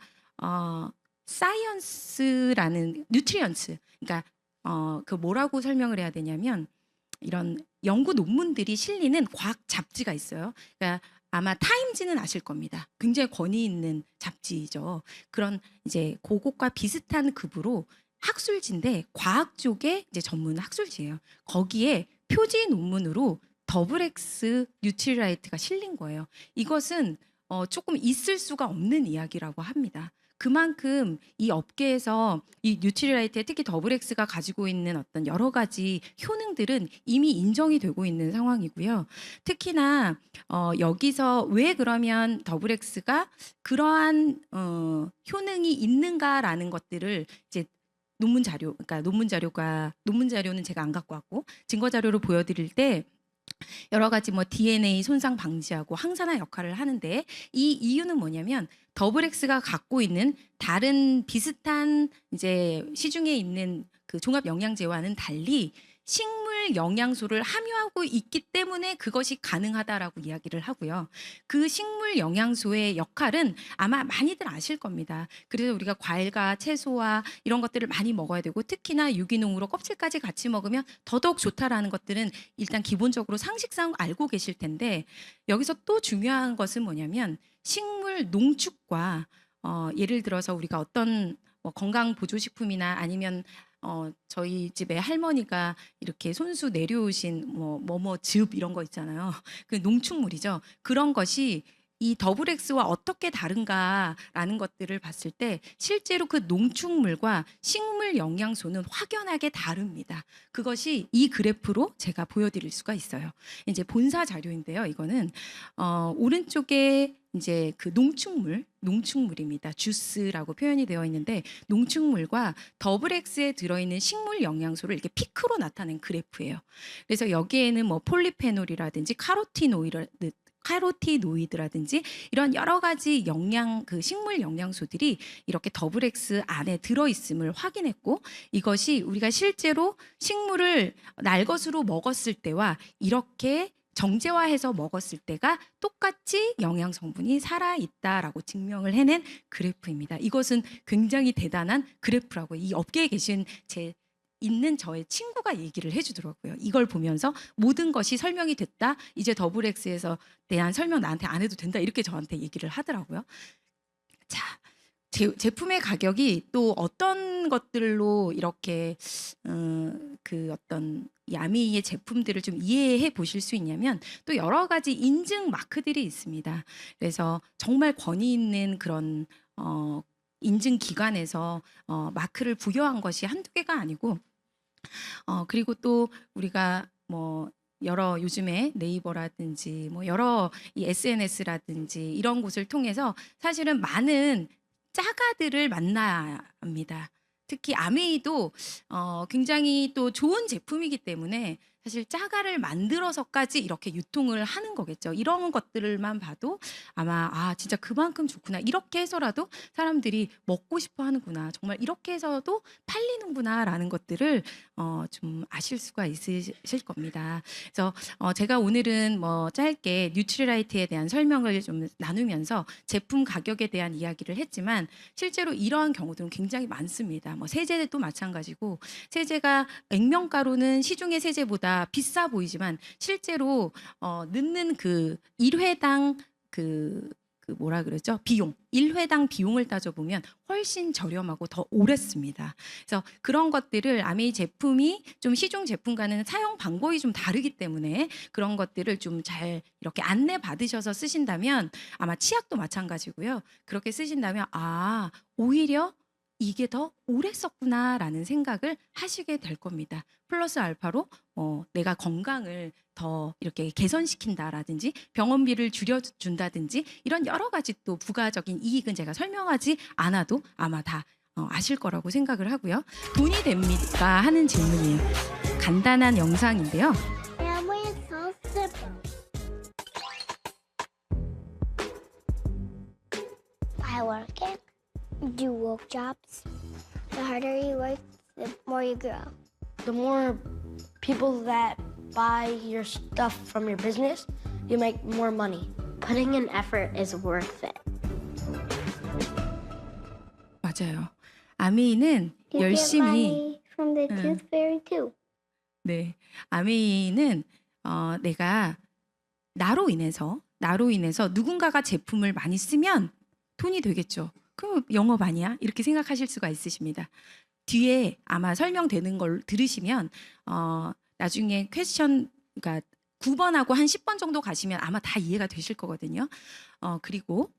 사이언스라는 뉴트리언츠, 그러니까 그 뭐라고 설명을 해야 되냐면 이런 연구 논문들이 실리는 과학 잡지가 있어요. 그러니까 아마 타임지는 아실 겁니다. 굉장히 권위 있는 잡지죠. 그런 이제 그것과 비슷한 급으로 학술지인데 과학 쪽에 이제 전문 학술지예요. 거기에 표지 논문으로 더블X 뉴트리라이트가 실린 거예요. 이것은 조금 있을 수가 없는 이야기라고 합니다. 그만큼 이 업계에서 이 뉴트리라이트에 특히 더블X가 가지고 있는 어떤 여러 가지 효능들은 이미 인정이 되고 있는 상황이고요. 특히나 여기서 왜 그러면 더블X가 그러한 효능이 있는가라는 것들을 이제 논문 자료는 제가 안 갖고 왔고 증거 자료로 보여드릴 때 여러 가지 뭐 DNA 손상 방지하고 항산화 역할을 하는데 이 이유는 뭐냐면 더블X가 갖고 있는 다른 비슷한 이제 시중에 있는 그 종합 영양제와는 달리 식물 영양소를 함유하고 있기 때문에 그것이 가능하다라고 이야기를 하고요. 그 식물 영양소의 역할은 아마 많이들 아실 겁니다. 그래서 우리가 과일과 채소와 이런 것들을 많이 먹어야 되고 특히나 유기농으로 껍질까지 같이 먹으면 더더욱 좋다라는 것들은 일단 기본적으로 상식상 알고 계실 텐데 여기서 또 중요한 것은 뭐냐면 식물 농축과 예를 들어서 우리가 어떤 뭐 건강 보조식품이나 아니면 저희 집에 할머니가 이렇게 손수 내려오신 즙 이런 거 있잖아요. 그 농축물이죠. 그런 것이 이 더블X와 어떻게 다른가라는 것들을 봤을 때 실제로 그 농축물과 식물 영양소는 확연하게 다릅니다. 그것이 이 그래프로 제가 보여드릴 수가 있어요. 이제 본사 자료인데요. 이거는 오른쪽에 이제 그 농축물입니다. 주스라고 표현이 되어 있는데 농축물과 더블X에 들어있는 식물 영양소를 이렇게 피크로 나타낸 그래프예요. 그래서 여기에는 뭐 폴리페놀이라든지 카로티노이드라든지 이런 여러 가지 그 식물 영양소들이 이렇게 더블X 안에 들어있음을 확인했고 이것이 우리가 실제로 식물을 날것으로 먹었을 때와 이렇게 정제화해서 먹었을 때가 똑같이 영양 성분이 살아있다라고 증명을 해낸 그래프입니다. 이것은 굉장히 대단한 그래프라고 이 업계에 계신 저의 친구가 얘기를 해주더라고요. 이걸 보면서 모든 것이 설명이 됐다. 이제 더블X에서 대한 설명 나한테 안 해도 된다. 이렇게 저한테 얘기를 하더라고요. 자, 제품의 가격이 또 어떤 것들로 이렇게 그 어떤 이 아미의 제품들을 좀 이해해 보실 수 있냐면 또 여러 가지 인증 마크들이 있습니다. 그래서 정말 권위 있는 그런 인증 기관에서 마크를 부여한 것이 한두 개가 아니고 그리고 또 우리가 뭐 여러 요즘에 네이버라든지 뭐 여러 이 SNS라든지 이런 곳을 통해서 사실은 많은 짜가들을 만나야 합니다. 특히 아메이도 굉장히 또 좋은 제품이기 때문에 사실 짜가를 만들어서까지 이렇게 유통을 하는 거겠죠. 이런 것들만 봐도 아마 진짜 그만큼 좋구나. 이렇게 해서라도 사람들이 먹고 싶어 하는구나. 정말 이렇게 해서도 팔리는구나라는 것들을 좀 아실 수가 있으실 겁니다. 그래서 제가 오늘은 뭐 짧게 뉴트리라이트에 대한 설명을 좀 나누면서 제품 가격에 대한 이야기를 했지만 실제로 이러한 경우들은 굉장히 많습니다. 뭐 세제도 마찬가지고 세제가 액면가로는 시중의 세제보다 비싸 보이지만 실제로 넣는 그 1회당 뭐라 그러죠? 비용. 1회당 비용을 따져보면 훨씬 저렴하고 더 오래 씁니다. 그래서 그런 것들을 아메이 제품이 좀 시중 제품과는 사용 방법이 좀 다르기 때문에 그런 것들을 좀 잘 이렇게 안내 받으셔서 쓰신다면 아마 치약도 마찬가지고요. 그렇게 쓰신다면 오히려 이게 더 오래 썼구나라는 생각을 하시게 될 겁니다. 플러스 알파로 내가 건강을 더 이렇게 개선시킨다라든지 병원비를 줄여준다든지 이런 여러 가지 또 부가적인 이익은 제가 설명하지 않아도 아마 다 아실 거라고 생각을 하고요. 돈이 됩니까? 하는 질문이에요. 간단한 영상인데요. Family is so simple. By working, do work jobs. The harder you work, the more you grow. The more people that buy your stuff from your business, you make more money. Putting in effort is worth it. 맞아요. 아메이는 You get 열심히 money from the Yeah. tooth fairy too. 네, 아메이는 내가 나로 인해서 누군가가 제품을 많이 쓰면 돈이 되겠죠. 그럼 영업 아니야? 이렇게 생각하실 수가 있으십니다. 뒤에 아마 설명되는 걸 들으시면 나중에 퀘스천, 그러니까 9번하고 한 10번 정도 가시면 아마 다 이해가 되실 거거든요. 그리고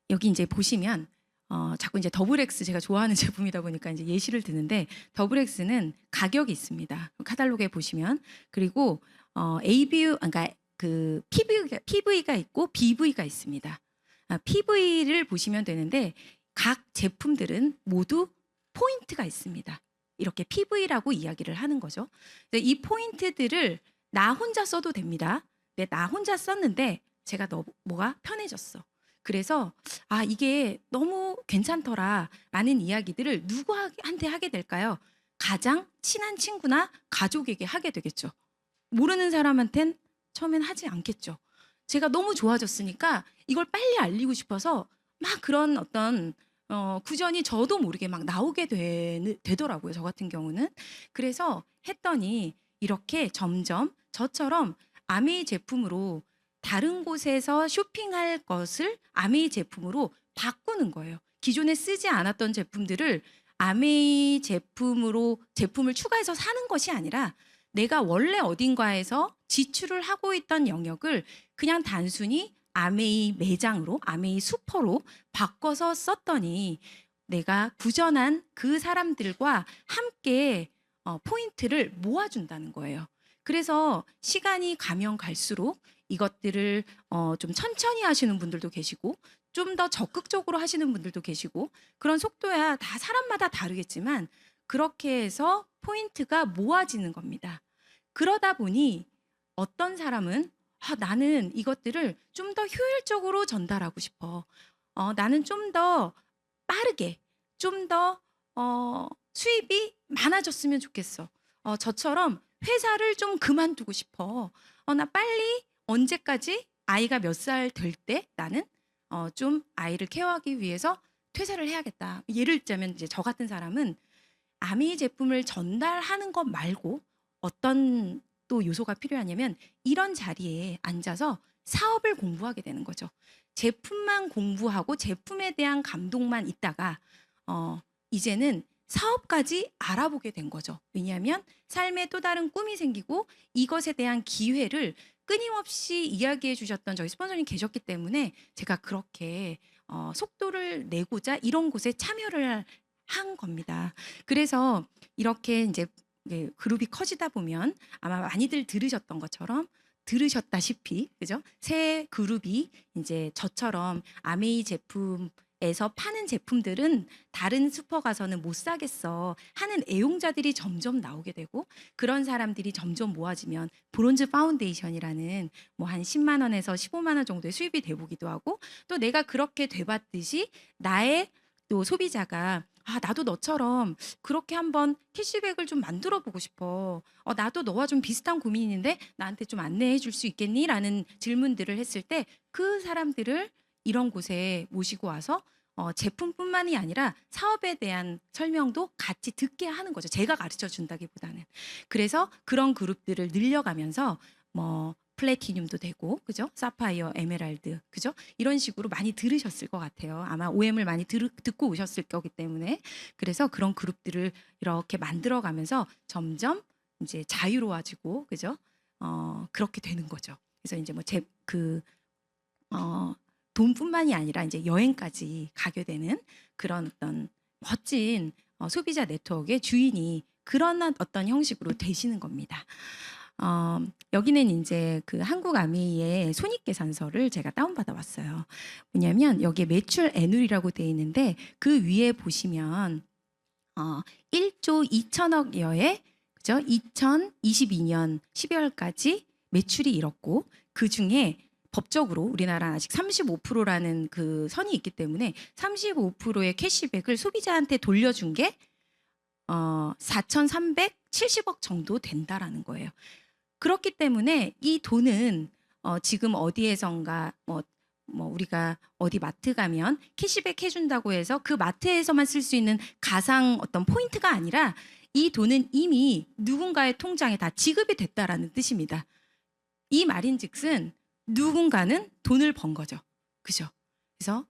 여기 이제 보시면 자꾸 이제 더블엑스 제가 좋아하는 제품이다 보니까 이제 예시를 드는데, 더블엑스는 가격이 있습니다. 카탈로그에 보시면. 그리고 ABU, 그러니까 그 PV가 있고 BV가 있습니다. PV를 보시면 되는데 각 제품들은 모두 포인트가 있습니다. 이렇게 PV라고 이야기를 하는 거죠. 근데 이 포인트들을 나 혼자 써도 됩니다. 근데 나 혼자 썼는데 제가 뭐가 편해졌어. 그래서 이게 너무 괜찮더라 라는 이야기들을 누구한테 하게 될까요? 가장 친한 친구나 가족에게 하게 되겠죠. 모르는 사람한텐 처음엔 하지 않겠죠. 제가 너무 좋아졌으니까 이걸 빨리 알리고 싶어서 막 그런 어떤 구전이 저도 모르게 막 나오게 되더라고요. 저 같은 경우는. 그래서 했더니 이렇게 점점 저처럼 아메이 제품으로 다른 곳에서 쇼핑할 것을 아메이 제품으로 바꾸는 거예요. 기존에 쓰지 않았던 제품들을 아메이 제품을 추가해서 사는 것이 아니라 내가 원래 어딘가에서 지출을 하고 있던 영역을 그냥 단순히 아메이 매장으로, 아메이 슈퍼로 바꿔서 썼더니 내가 구전한 그 사람들과 함께 포인트를 모아준다는 거예요. 그래서 시간이 가면 갈수록 이것들을 좀 천천히 하시는 분들도 계시고 좀 더 적극적으로 하시는 분들도 계시고, 그런 속도야 다 사람마다 다르겠지만 그렇게 해서 포인트가 모아지는 겁니다. 그러다 보니 어떤 사람은 나는 이것들을 좀 더 효율적으로 전달하고 싶어. 나는 좀 더 빠르게, 좀 더 수입이 많아졌으면 좋겠어. 저처럼 회사를 좀 그만두고 싶어. 나 빨리 언제까지 아이가 몇 살 될 때 나는 좀 아이를 케어하기 위해서 퇴사를 해야겠다. 예를 들자면 이제 저 같은 사람은 아메이 제품을 전달하는 것 말고 어떤 또 요소가 필요하냐면 이런 자리에 앉아서 사업을 공부하게 되는 거죠. 제품만 공부하고 제품에 대한 감동만 있다가 이제는 사업까지 알아보게 된 거죠. 왜냐하면 삶에 또 다른 꿈이 생기고 이것에 대한 기회를 끊임없이 이야기해 주셨던 저희 스폰서님 계셨기 때문에 제가 그렇게 속도를 내고자 이런 곳에 참여를 한 겁니다. 그래서 이렇게 이제 그룹이 커지다 보면 아마 많이들 들으셨다시피 그죠? 새 그룹이 이제 저처럼 아메이 제품에서 파는 제품들은 다른 슈퍼 가서는 못 사겠어 하는 애용자들이 점점 나오게 되고, 그런 사람들이 점점 모아지면 브론즈 파운데이션이라는 뭐 한 10만 원에서 15만 원 정도의 수입이 돼보기도 하고, 또 내가 그렇게 돼봤듯이 나의 또 소비자가 나도 너처럼 그렇게 한번 캐시백을 좀 만들어 보고 싶어. 나도 너와 좀 비슷한 고민인데 나한테 좀 안내해 줄 수 있겠니? 라는 질문들을 했을 때 그 사람들을 이런 곳에 모시고 와서 제품뿐만이 아니라 사업에 대한 설명도 같이 듣게 하는 거죠. 제가 가르쳐 준다기보다는. 그래서 그런 그룹들을 늘려가면서 뭐 플래티늄도 되고, 그죠? 사파이어, 에메랄드, 그죠? 이런 식으로 많이 들으셨을 것 같아요. 아마 OM을 많이 듣고 오셨을 거기 때문에. 그래서 그런 그룹들을 이렇게 만들어가면서 점점 이제 자유로워지고, 그죠? 그렇게 되는 거죠. 그래서 이제 뭐 돈뿐만이 아니라 이제 여행까지 가게 되는 그런 어떤 멋진 소비자 네트워크의 주인이 그런 어떤 형식으로 되시는 겁니다. 여기는 이제 그 한국 아메이의 손익계산서를 제가 다운받아 왔어요. 뭐냐면 여기에 매출 애눌이라고 되어 있는데 그 위에 보시면 1조 2천억여의 그죠? 2022년 12월까지 매출이 이렇고, 그 중에 법적으로 우리나라는 아직 35%라는 그 선이 있기 때문에 35%의 캐시백을 소비자한테 돌려준 게 4,370억 정도 된다라는 거예요. 그렇기 때문에 이 돈은 지금 어디에선가 뭐 우리가 어디 마트 가면 캐시백 해준다고 해서 그 마트에서만 쓸 수 있는 가상 어떤 포인트가 아니라 이 돈은 이미 누군가의 통장에 다 지급이 됐다라는 뜻입니다. 이 말인즉슨 누군가는 돈을 번 거죠. 그죠? 그래서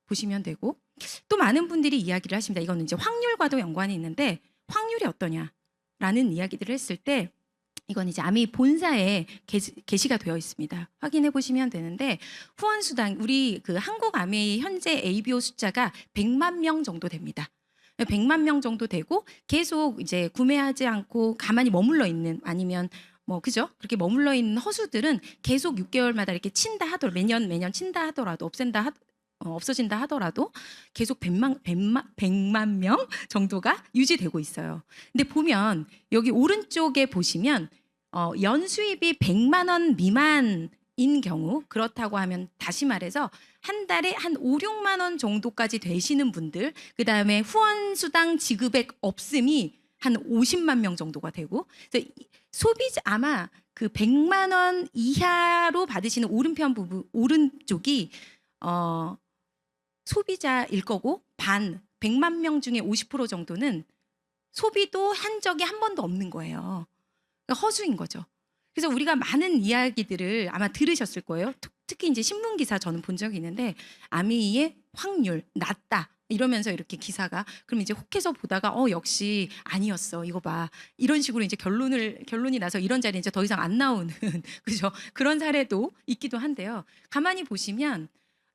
보시면 되고, 또 많은 분들이 이야기를 하십니다. 이거는 이제 확률과도 연관이 있는데, 확률이 어떠냐라는 이야기들을 했을 때, 이건 이제 아미 본사에 게시가 되어 있습니다. 확인해 보시면 되는데, 후원수당, 우리 그 한국 아미 현재 ABO 숫자가 100만 명 정도 됩니다. 100만 명 정도 되고, 계속 이제 구매하지 않고 가만히 머물러 있는, 아니면 뭐 그죠? 그렇게 머물러 있는 허수들은 계속 6개월마다 이렇게 친다 하더라도, 매년 친다 하더라도, 없어진다 하더라도 계속 100만 명 정도가 유지되고 있어요. 근데 보면 여기 오른쪽에 보시면 연수입이 100만 원 미만인 경우, 그렇다고 하면 다시 말해서 한 달에 한 5, 6만 원 정도까지 되시는 분들, 그다음에 후원수당 지급액 없음이 한 50만 명 정도가 되고, 그래서 소비자 아마 그 100만 원 이하로 받으시는 오른편 부분, 오른쪽이 소비자일 거고, 100만 명 중에 50% 정도는 소비도 한 적이 한 번도 없는 거예요. 그러니까 허수인 거죠. 그래서 우리가 많은 이야기들을 아마 들으셨을 거예요. 특히 이제 신문 기사 저는 본 적이 있는데, 아미의 확률 낮다 이러면서 이렇게 기사가, 그럼 이제 혹해서 보다가 역시 아니었어, 이거 봐, 이런 식으로 이제 결론이 나서 이런 자리에 이제 더 이상 안 나오는 그죠? 그런 사례도 있기도 한데요. 가만히 보시면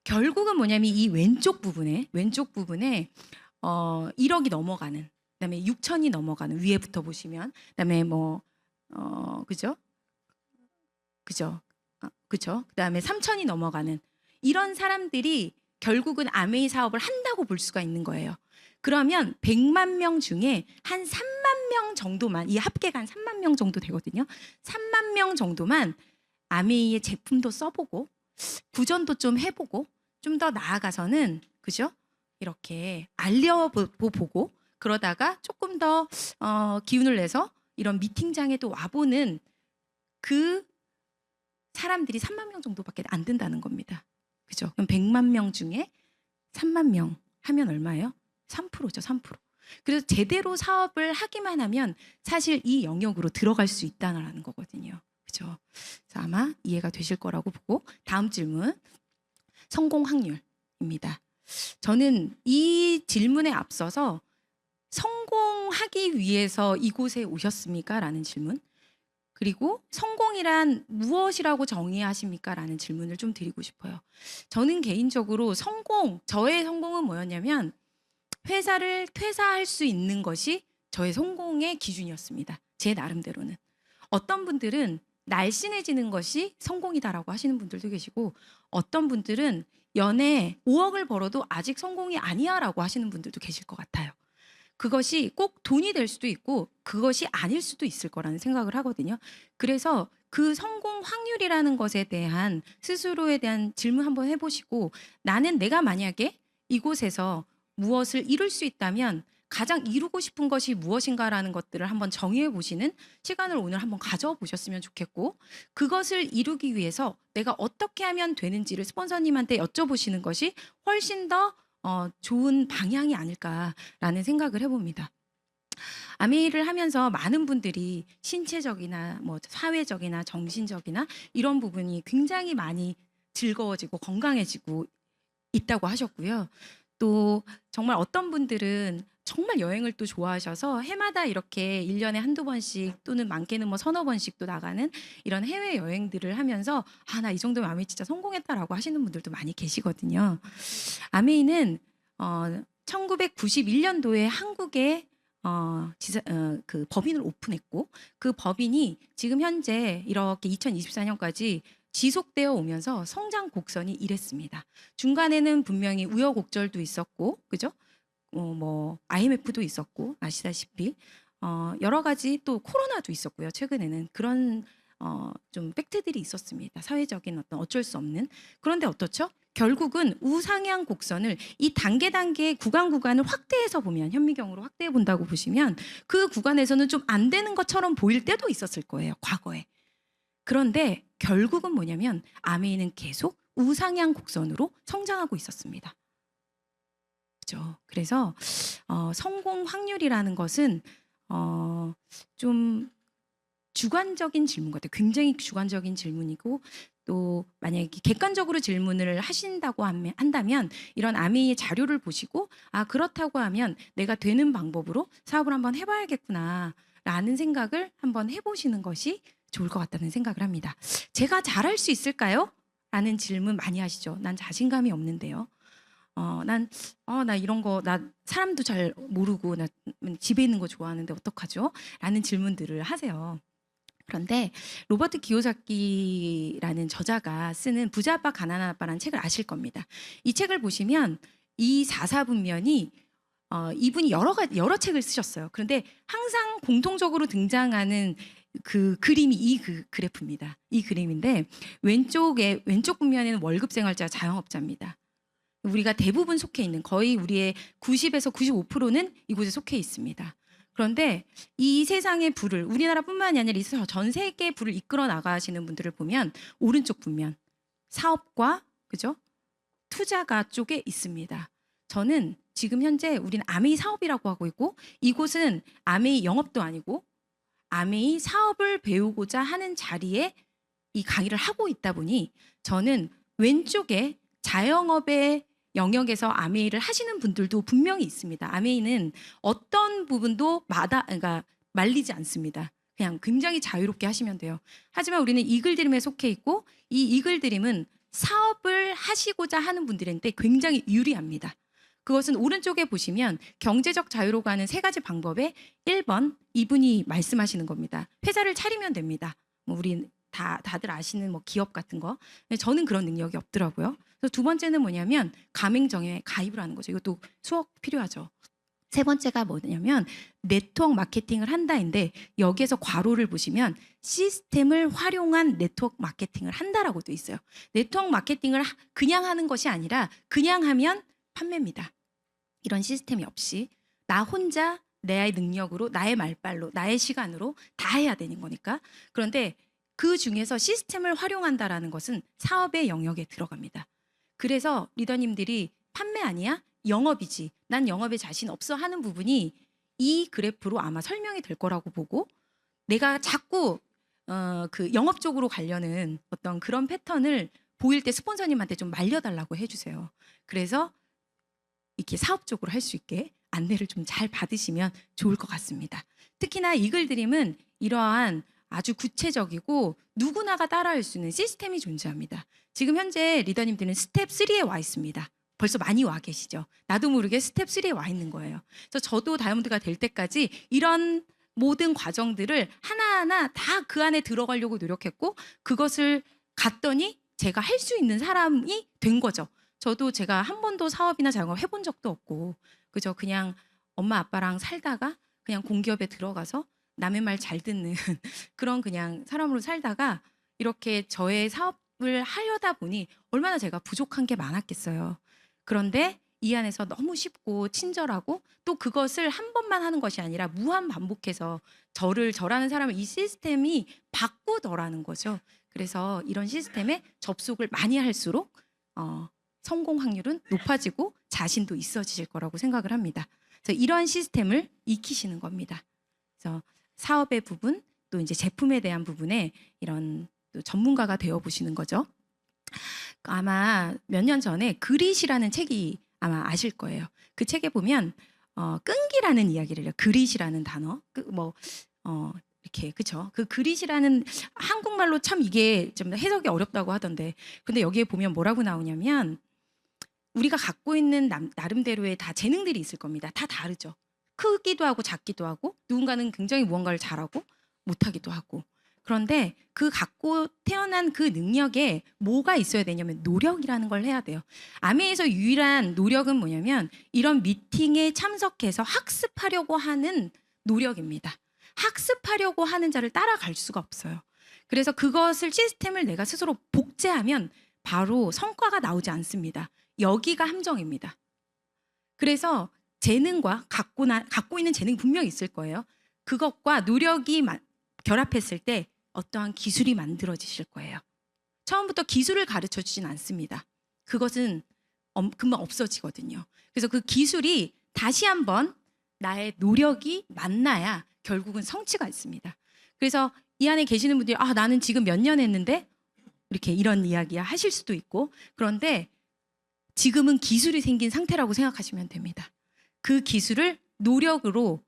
결국은 뭐냐면 이 왼쪽 부분에 1억이 넘어가는, 그다음에 6천이 넘어가는, 위에부터 보시면, 그다음에 뭐 그죠? 그다음에 3천이 넘어가는 이런 사람들이 결국은 아메이 사업을 한다고 볼 수가 있는 거예요. 그러면 100만 명 중에 한 3만 명 정도만, 이 합계가 한 3만 명 정도 되거든요. 3만 명 정도만 아메이의 제품도 써보고 구전도 좀 해보고, 좀 더 나아가서는 그죠? 이렇게 알려보고, 그러다가 조금 더 기운을 내서 이런 미팅장에도 와보는 그 사람들이 3만 명 정도밖에 안 된다는 겁니다. 그죠? 그럼 100만 명 중에 3만 명 하면 얼마예요? 3%죠, 3%. 그래서 제대로 사업을 하기만 하면 사실 이 영역으로 들어갈 수 있다는 거거든요. 그죠? 그래서 아마 이해가 되실 거라고 보고, 다음 질문. 성공 확률입니다. 저는 이 질문에 앞서서 성공하기 위해서 이곳에 오셨습니까? 라는 질문, 그리고 성공이란 무엇이라고 정의하십니까? 라는 질문을 좀 드리고 싶어요. 저는 개인적으로 저의 성공은 뭐였냐면, 회사를 퇴사할 수 있는 것이 저의 성공의 기준이었습니다. 제 나름대로는. 어떤 분들은 날씬해지는 것이 성공이다라고 하시는 분들도 계시고, 어떤 분들은 연애 5억을 벌어도 아직 성공이 아니야라고 하시는 분들도 계실 것 같아요. 그것이 꼭 돈이 될 수도 있고 그것이 아닐 수도 있을 거라는 생각을 하거든요. 그래서 그 성공 확률이라는 것에 대한 스스로에 대한 질문 한번 해보시고, 나는 내가 만약에 이곳에서 무엇을 이룰 수 있다면 가장 이루고 싶은 것이 무엇인가라는 것들을 한번 정의해 보시는 시간을 오늘 한번 가져보셨으면 좋겠고, 그것을 이루기 위해서 내가 어떻게 하면 되는지를 스폰서님한테 여쭤보시는 것이 훨씬 더 좋은 방향이 아닐까라는 생각을 해봅니다. 아메이를 하면서 많은 분들이 신체적이나 뭐 사회적이나 정신적이나 이런 부분이 굉장히 많이 즐거워지고 건강해지고 있다고 하셨고요. 또 정말 어떤 분들은 정말 여행을 또 좋아하셔서 해마다 이렇게 1년에 한두 번씩 또는 많게는 뭐 서너 번씩 또 나가는 이런 해외 여행들을 하면서 나 이 정도면 아메이 진짜 성공했다라고 하시는 분들도 많이 계시거든요. 아메이는 1991년도에 한국에 그 법인을 오픈했고, 그 법인이 지금 현재 이렇게 2024년까지 지속되어 오면서 성장 곡선이 이랬습니다. 중간에는 분명히 우여곡절도 있었고, 그죠? 뭐 IMF도 있었고, 아시다시피 여러 가지, 또 코로나도 있었고요. 최근에는 그런 좀 팩트들이 있었습니다. 사회적인 어쩔 수 없는. 그런데 어떻죠? 결국은 우상향 곡선을 이 단계 구간을 확대해서 보면, 현미경으로 확대해 본다고 보시면 그 구간에서는 좀 안 되는 것처럼 보일 때도 있었을 거예요, 과거에. 그런데 결국은 뭐냐면 아메이는 계속 우상향 곡선으로 성장하고 있었습니다. 그렇죠. 그래서 성공 확률이라는 것은 좀 주관적인 질문 같아요. 굉장히 주관적인 질문이고 또 만약에 객관적으로 질문을 하신다고 한다면 이런 아메이의 자료를 보시고 그렇다고 하면 내가 되는 방법으로 사업을 한번 해봐야겠구나 라는 생각을 한번 해보시는 것이 좋을 것 같다는 생각을 합니다. 제가 잘할 수 있을까요? 라는 질문 많이 하시죠. 난 자신감이 없는데요. 나 이런 거, 나 사람도 잘 모르고, 나 집에 있는 거 좋아하는데 어떡하죠? 라는 질문들을 하세요. 그런데 로버트 기요사키라는 저자가 쓰는 부자 아빠 가난한 아빠라는 책을 아실 겁니다. 이 책을 보시면 이 4사분면이 이분이 여러 책을 쓰셨어요. 그런데 항상 공통적으로 등장하는 그 그림이 이 그래프입니다. 이 그림인데 왼쪽 분면에는 월급 생활자 자영업자입니다. 우리가 대부분 속해 있는 거의 우리의 90에서 95%는 이곳에 속해 있습니다. 그런데 이 세상의 부를 우리나라뿐만이 아니라 전 세계의 부를 이끌어 나가시는 분들을 보면 오른쪽 분면 사업과 그죠? 투자가 쪽에 있습니다. 저는 지금 현재 우리는 아메이 사업이라고 하고 있고 이곳은 아메이 영업도 아니고 아메이 사업을 배우고자 하는 자리에 이 강의를 하고 있다 보니 저는 왼쪽에 자영업의 영역에서 아메이를 하시는 분들도 분명히 있습니다. 아메이는 어떤 부분도 그러니까 말리지 않습니다. 그냥 굉장히 자유롭게 하시면 돼요. 하지만 우리는 이글드림에 속해 있고 이 이글드림은 사업을 하시고자 하는 분들한테 굉장히 유리합니다. 그것은 오른쪽에 보시면 경제적 자유로 가는 3가지 방법에 1번 이분이 말씀하시는 겁니다. 회사를 차리면 됩니다. 우리 다들 아시는 기업 같은 거. 근데 저는 그런 능력이 없더라고요. 그래서 2번째는 뭐냐면 가맹점에 가입을 하는 거죠. 이것도 수업 필요하죠. 3번째가 뭐냐면 네트워크 마케팅을 한다인데 여기에서 괄호를 보시면 시스템을 활용한 네트워크 마케팅을 한다라고 돼 있어요. 네트워크 마케팅을 그냥 하는 것이 아니라 그냥 하면 판매입니다. 이런 시스템이 없이 나 혼자 내 능력으로 나의 말발로 나의 시간으로 다 해야 되는 거니까. 그런데 그 중에서 시스템을 활용한다라는 것은 사업의 영역에 들어갑니다. 그래서 리더님들이 판매 아니야? 영업이지. 난 영업에 자신 없어 하는 부분이 이 그래프로 아마 설명이 될 거라고 보고 내가 자꾸 그 영업 쪽으로 가려는 어떤 그런 패턴을 보일 때 스폰서님한테 좀 말려달라고 해주세요. 그래서 이렇게 사업적으로 할 수 있게 안내를 좀 잘 받으시면 좋을 것 같습니다. 특히나 이글드림은 이러한 아주 구체적이고 누구나가 따라할 수 있는 시스템이 존재합니다. 지금 현재 리더님들은 스텝 3에 와 있습니다. 벌써 많이 와 계시죠? 나도 모르게 스텝 3에 와 있는 거예요. 그래서 저도 다이아몬드가 될 때까지 이런 모든 과정들을 하나하나 다 그 안에 들어가려고 노력했고 그것을 갔더니 제가 할 수 있는 사람이 된 거죠. 저도 제가 한 번도 사업이나 자영업 해본 적도 없고 그저 그냥 엄마 아빠랑 살다가 그냥 공기업에 들어가서 남의 말 잘 듣는 그런 그냥 사람으로 살다가 이렇게 저의 사업을 하려다 보니 얼마나 제가 부족한 게 많았겠어요. 그런데 이 안에서 너무 쉽고 친절하고 또 그것을 한 번만 하는 것이 아니라 무한 반복해서 저라는 사람을 이 시스템이 바꾸더라는 거죠. 그래서 이런 시스템에 접속을 많이 할수록 성공 확률은 높아지고 자신도 있어지실 거라고 생각을 합니다. 그래서 이러한 시스템을 익히시는 겁니다. 그래서 사업의 부분 또 이제 제품에 대한 부분에 이런 또 전문가가 되어 보시는 거죠. 아마 몇 년 전에 그릿이라는 책이 아마 아실 거예요. 그 책에 보면 끈기라는 이야기를 해요. 그릿이라는 단어. 이렇게 그쵸? 그 그릿이라는 한국말로 참 이게 좀 해석이 어렵다고 하던데, 근데 여기에 보면 뭐라고 나오냐면 우리가 갖고 있는 나름대로의 다 재능들이 있을 겁니다. 다 다르죠. 크기도 하고 작기도 하고 누군가는 굉장히 무언가를 잘하고 못하기도 하고. 그런데 그 갖고 태어난 그 능력에 뭐가 있어야 되냐면 노력이라는 걸 해야 돼요. 아메에서 유일한 노력은 뭐냐면 이런 미팅에 참석해서 학습하려고 하는 노력입니다. 학습하려고 하는 자를 따라갈 수가 없어요. 그래서 그것을 시스템을 내가 스스로 복제하면 바로 성과가 나오지 않습니다. 여기가 함정입니다. 그래서 재능과 갖고 있는 재능이 분명히 있을 거예요. 그것과 노력이 결합했을 때 어떠한 기술이 만들어지실 거예요. 처음부터 기술을 가르쳐 주진 않습니다. 그것은 금방 없어지거든요. 그래서 그 기술이 다시 한번 나의 노력이 만나야 결국은 성취가 있습니다. 그래서 이 안에 계시는 분들이 나는 지금 몇 년 했는데 이렇게 이런 이야기야 하실 수도 있고, 그런데 지금은 기술이 생긴 상태라고 생각하시면 됩니다. 그 기술을 노력으로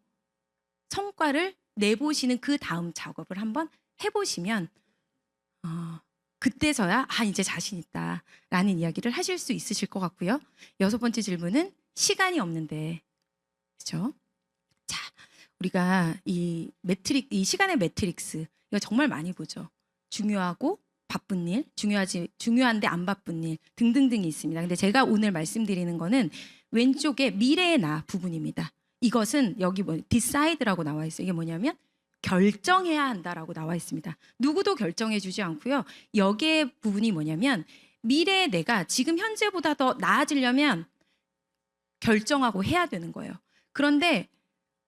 성과를 내보시는 그 다음 작업을 한번 해보시면 그때서야 이제 자신 있다라는 이야기를 하실 수 있으실 것 같고요. 6번째 질문은 시간이 없는데, 그렇죠? 자, 우리가 이 시간의 매트릭스 이거 정말 많이 보죠. 중요하고 바쁜 일, 중요한데 안 바쁜 일 등등등이 있습니다. 근데 제가 오늘 말씀드리는 거는 왼쪽에 미래의 나 부분입니다. 이것은 여기 decide라고 나와 있어요. 이게 뭐냐면 결정해야 한다라고 나와 있습니다. 누구도 결정해 주지 않고요. 여기에 부분이 뭐냐면 미래의 내가 지금 현재보다 더 나아지려면 결정하고 해야 되는 거예요. 그런데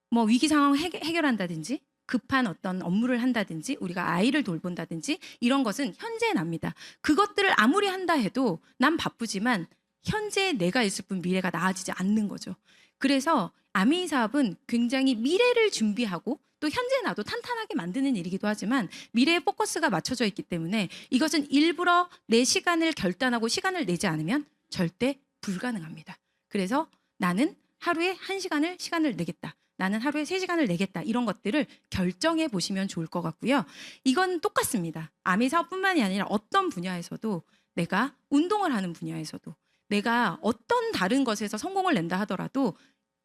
뭐 위기 상황 해결한다든지 급한 어떤 업무를 한다든지 우리가 아이를 돌본다든지 이런 것은 현재에 납니다. 그것들을 아무리 한다 해도 난 바쁘지만 현재에 내가 있을 뿐 미래가 나아지지 않는 거죠. 그래서 아메이 사업은 굉장히 미래를 준비하고 또 현재 나도 탄탄하게 만드는 일이기도 하지만 미래에 포커스가 맞춰져 있기 때문에 이것은 일부러 내 시간을 결단하고 시간을 내지 않으면 절대 불가능합니다. 그래서 나는 하루에 1시간을 내겠다. 나는 하루에 3시간을 내겠다. 이런 것들을 결정해 보시면 좋을 것 같고요. 이건 똑같습니다. 아메이 사업뿐만이 아니라 어떤 분야에서도 내가 운동을 하는 분야에서도 내가 어떤 다른 것에서 성공을 낸다 하더라도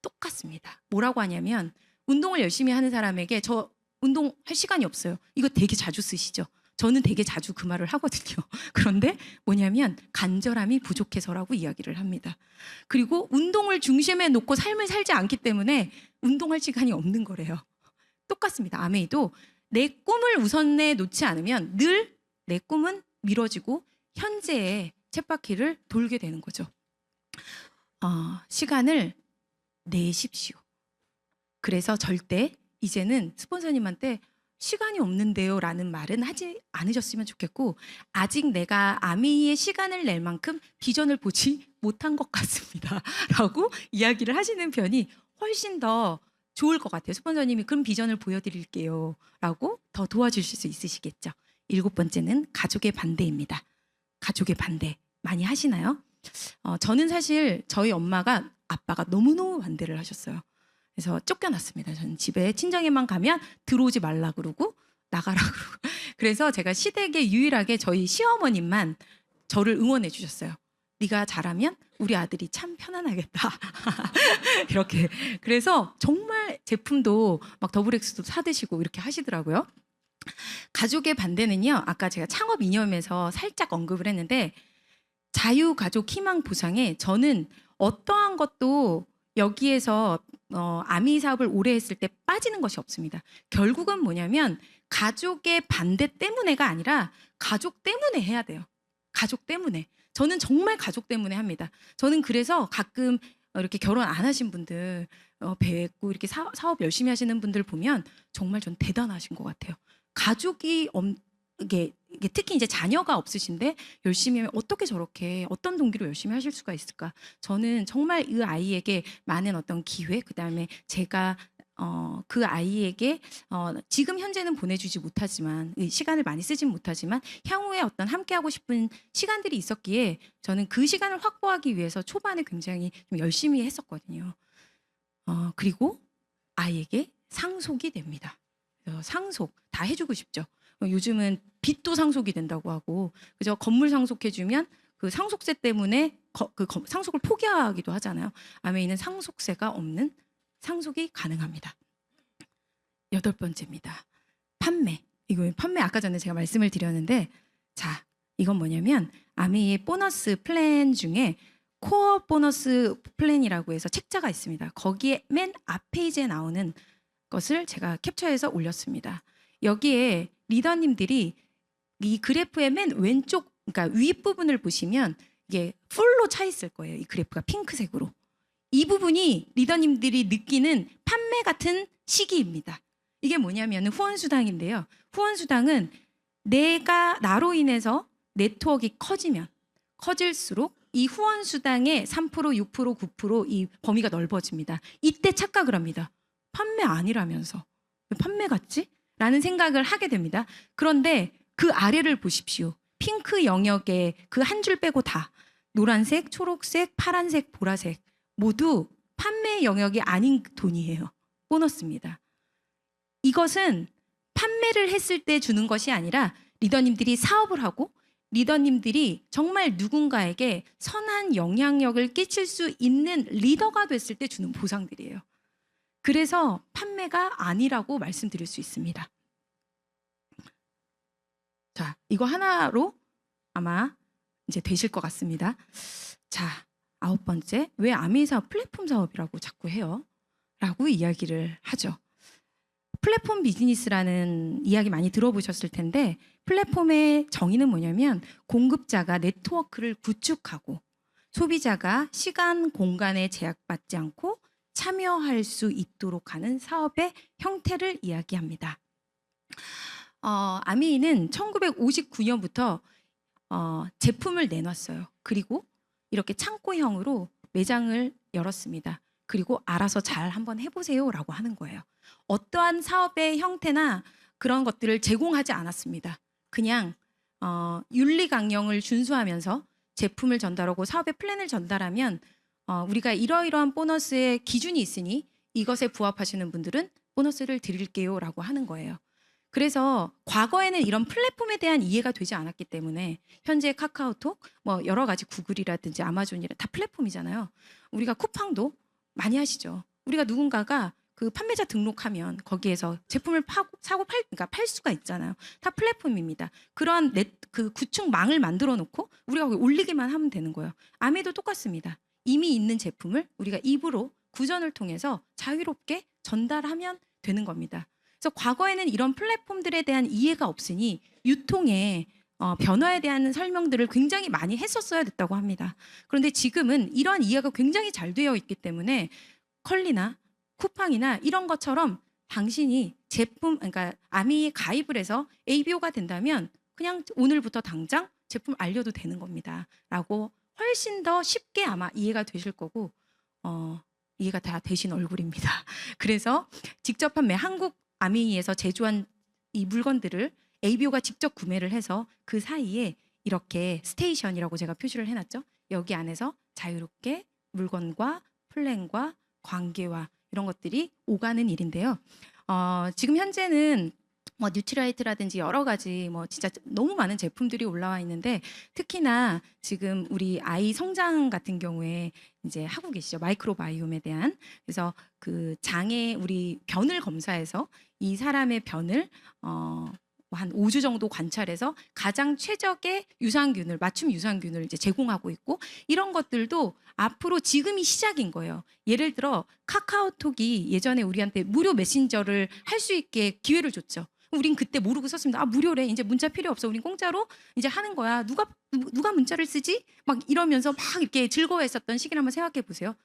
똑같습니다. 뭐라고 하냐면 운동을 열심히 하는 사람에게 저 운동할 시간이 없어요. 이거 되게 자주 쓰시죠. 저는 되게 자주 그 말을 하거든요. 그런데 뭐냐면 간절함이 부족해서라고 이야기를 합니다. 그리고 운동을 중심에 놓고 삶을 살지 않기 때문에 운동할 시간이 없는 거래요. 똑같습니다. 아메이도 내 꿈을 우선에 놓지 않으면 늘 내 꿈은 미뤄지고 현재의 쳇바퀴를 돌게 되는 거죠. 시간을 내십시오. 그래서 절대 이제는 스폰서님한테 시간이 없는데요 라는 말은 하지 않으셨으면 좋겠고, 아직 내가 아메이의 시간을 낼 만큼 비전을 보지 못한 것 같습니다 라고 이야기를 하시는 편이 훨씬 더 좋을 것 같아요. 스폰서님이 그럼 비전을 보여드릴게요 라고 더 도와주실 수 있으시겠죠. 7번째는 가족의 반대입니다. 가족의 반대 많이 하시나요? 저는 사실 저희 아빠가 너무너무 반대를 하셨어요. 그래서 쫓겨났습니다. 저는 집에 친정에만 가면 들어오지 말라 그러고 나가라 그러고. 그래서 제가 시댁에 유일하게 저희 시어머님만 저를 응원해 주셨어요. 네가 잘하면 우리 아들이 참 편안하겠다. 이렇게. 그래서 정말 제품도 막 더블엑스도 사드시고 이렇게 하시더라고요. 가족의 반대는요. 아까 제가 창업 이념에서 살짝 언급을 했는데 자유가족 희망 보상에 저는 어떠한 것도 여기에서 아미 사업을 오래 했을 때 빠지는 것이 없습니다. 결국은 뭐냐면 가족의 반대 때문에가 아니라 가족 때문에 해야 돼요. 가족 때문에. 저는 정말 가족 때문에 합니다. 저는 그래서 가끔 이렇게 결혼 안 하신 분들 뵙고 이렇게 사업 열심히 하시는 분들 보면 정말 전 대단하신 것 같아요. 가족이 이게 특히 이제 자녀가 없으신데 열심히 하면 어떻게 저렇게 어떤 동기로 열심히 하실 수가 있을까? 저는 정말 이 아이에게 많은 어떤 기회, 그다음에 제가 그 아이에게 지금 현재는 보내주지 못하지만 시간을 많이 쓰진 못하지만 향후에 어떤 함께하고 싶은 시간들이 있었기에 저는 그 시간을 확보하기 위해서 초반에 굉장히 좀 열심히 했었거든요. 그리고 아이에게 상속이 됩니다. 상속 다 해주고 싶죠. 요즘은 빚도 상속이 된다고 하고, 그죠? 건물 상속해주면 그 상속세 때문에 상속을 포기하기도 하잖아요. 아메이는 상속세가 없는 상속이 가능합니다. 8번째입니다. 판매. 이거 판매 아까 전에 제가 말씀을 드렸는데, 자, 이건 뭐냐면 아메이의 보너스 플랜 중에 코어 보너스 플랜이라고 해서 책자가 있습니다. 거기에 맨 앞 페이지에 나오는 것을 제가 캡처해서 올렸습니다. 여기에 리더님들이 이 그래프의 맨 왼쪽, 그러니까 윗부분을 보시면 이게 풀로 차 있을 거예요. 이 그래프가 핑크색으로. 이 부분이 리더님들이 느끼는 판매 같은 시기입니다. 이게 뭐냐면 후원수당인데요. 후원수당은 나로 인해서 네트워크가 커질수록 이 후원 수당의 3%, 6%, 9%이 범위가 넓어집니다. 이때 착각을 합니다. 판매 아니라면서 왜 판매 같지? 라는 생각을 하게 됩니다. 그런데 그 아래를 보십시오. 핑크 영역에 그 한 줄 빼고 다 노란색, 초록색, 파란색, 보라색 모두 판매 영역이 아닌 돈이에요. 보너스입니다. 이것은 판매를 했을 때 주는 것이 아니라 리더님들이 사업을 하고 리더님들이 정말 누군가에게 선한 영향력을 끼칠 수 있는 리더가 됐을 때 주는 보상들이에요. 그래서 판매가 아니라고 말씀드릴 수 있습니다. 자, 이거 하나로 아마 이제 되실 것 같습니다. 자, 9번째, 왜 아미 사업 플랫폼 사업이라고 자꾸 해요? 라고 이야기를 하죠. 플랫폼 비즈니스라는 이야기 많이 들어보셨을 텐데 플랫폼의 정의는 뭐냐면 공급자가 네트워크를 구축하고 소비자가 시간, 공간에 제약받지 않고 참여할 수 있도록 하는 사업의 형태를 이야기합니다. 아미는 1959년부터 제품을 내놨어요. 그리고 이렇게 창고형으로 매장을 열었습니다. 그리고 알아서 잘 한번 해보세요라고 하는 거예요. 어떠한 사업의 형태나 그런 것들을 제공하지 않았습니다. 그냥 윤리 강령을 준수하면서 제품을 전달하고 사업의 플랜을 전달하면 우리가 이러이러한 보너스의 기준이 있으니 이것에 부합하시는 분들은 보너스를 드릴게요라고 하는 거예요. 그래서 과거에는 이런 플랫폼에 대한 이해가 되지 않았기 때문에 현재 카카오톡, 뭐 여러 가지 구글이라든지 아마존이라 다 플랫폼이잖아요. 우리가 쿠팡도 많이 하시죠. 우리가 누군가가 그 판매자 등록하면 거기에서 제품을 그러니까 팔 수가 있잖아요. 다 플랫폼입니다. 그런 그 구축망을 만들어 놓고 우리가 거기 올리기만 하면 되는 거예요. 아메도 똑같습니다. 이미 있는 제품을 우리가 입으로 구전을 통해서 자유롭게 전달하면 되는 겁니다. 그래서 과거에는 이런 플랫폼들에 대한 이해가 없으니 유통의 변화에 대한 설명들을 굉장히 많이 했었어야 됐다고 합니다. 그런데 지금은 이러한 이해가 굉장히 잘 되어 있기 때문에 컬리나 쿠팡이나 이런 것처럼 당신이 제품, 그러니까 아미에 가입을 해서 ABO가 된다면 그냥 오늘부터 당장 제품 알려도 되는 겁니다. 라고 훨씬 더 쉽게 아마 이해가 되실 거고 이해가 다 되신 얼굴입니다. 그래서 직접 판매, 한국 아미에서 제조한 이 물건들을 ABO가 직접 구매를 해서 그 사이에 이렇게 스테이션이라고 제가 표시를 해놨죠. 여기 안에서 자유롭게 물건과 플랜과 관계와 이런 것들이 오가는 일인데요. 지금 현재는 뭐 뉴트라이트라든지 여러 가지 뭐 진짜 너무 많은 제품들이 올라와 있는데 특히나 지금 우리 아이 성장 같은 경우에 이제 하고 계시죠. 마이크로바이옴에 대한. 그래서 그 장애 우리 변을 검사해서 이 사람의 변을 한 5주 정도 관찰해서 가장 최적의 유산균을 맞춤 유산균을 이제 제공하고 있고 이런 것들도 앞으로 지금이 시작인 거예요. 예를 들어 카카오톡이 예전에 우리한테 무료 메신저를 할 수 있게 기회를 줬죠. 우린 그때 모르고 썼습니다. 아 무료래. 이제 문자 필요 없어. 우린 공짜로 이제 하는 거야. 누가 문자를 쓰지? 막 이러면서 막 이렇게 즐거워했었던 시기를 한번 생각해 보세요.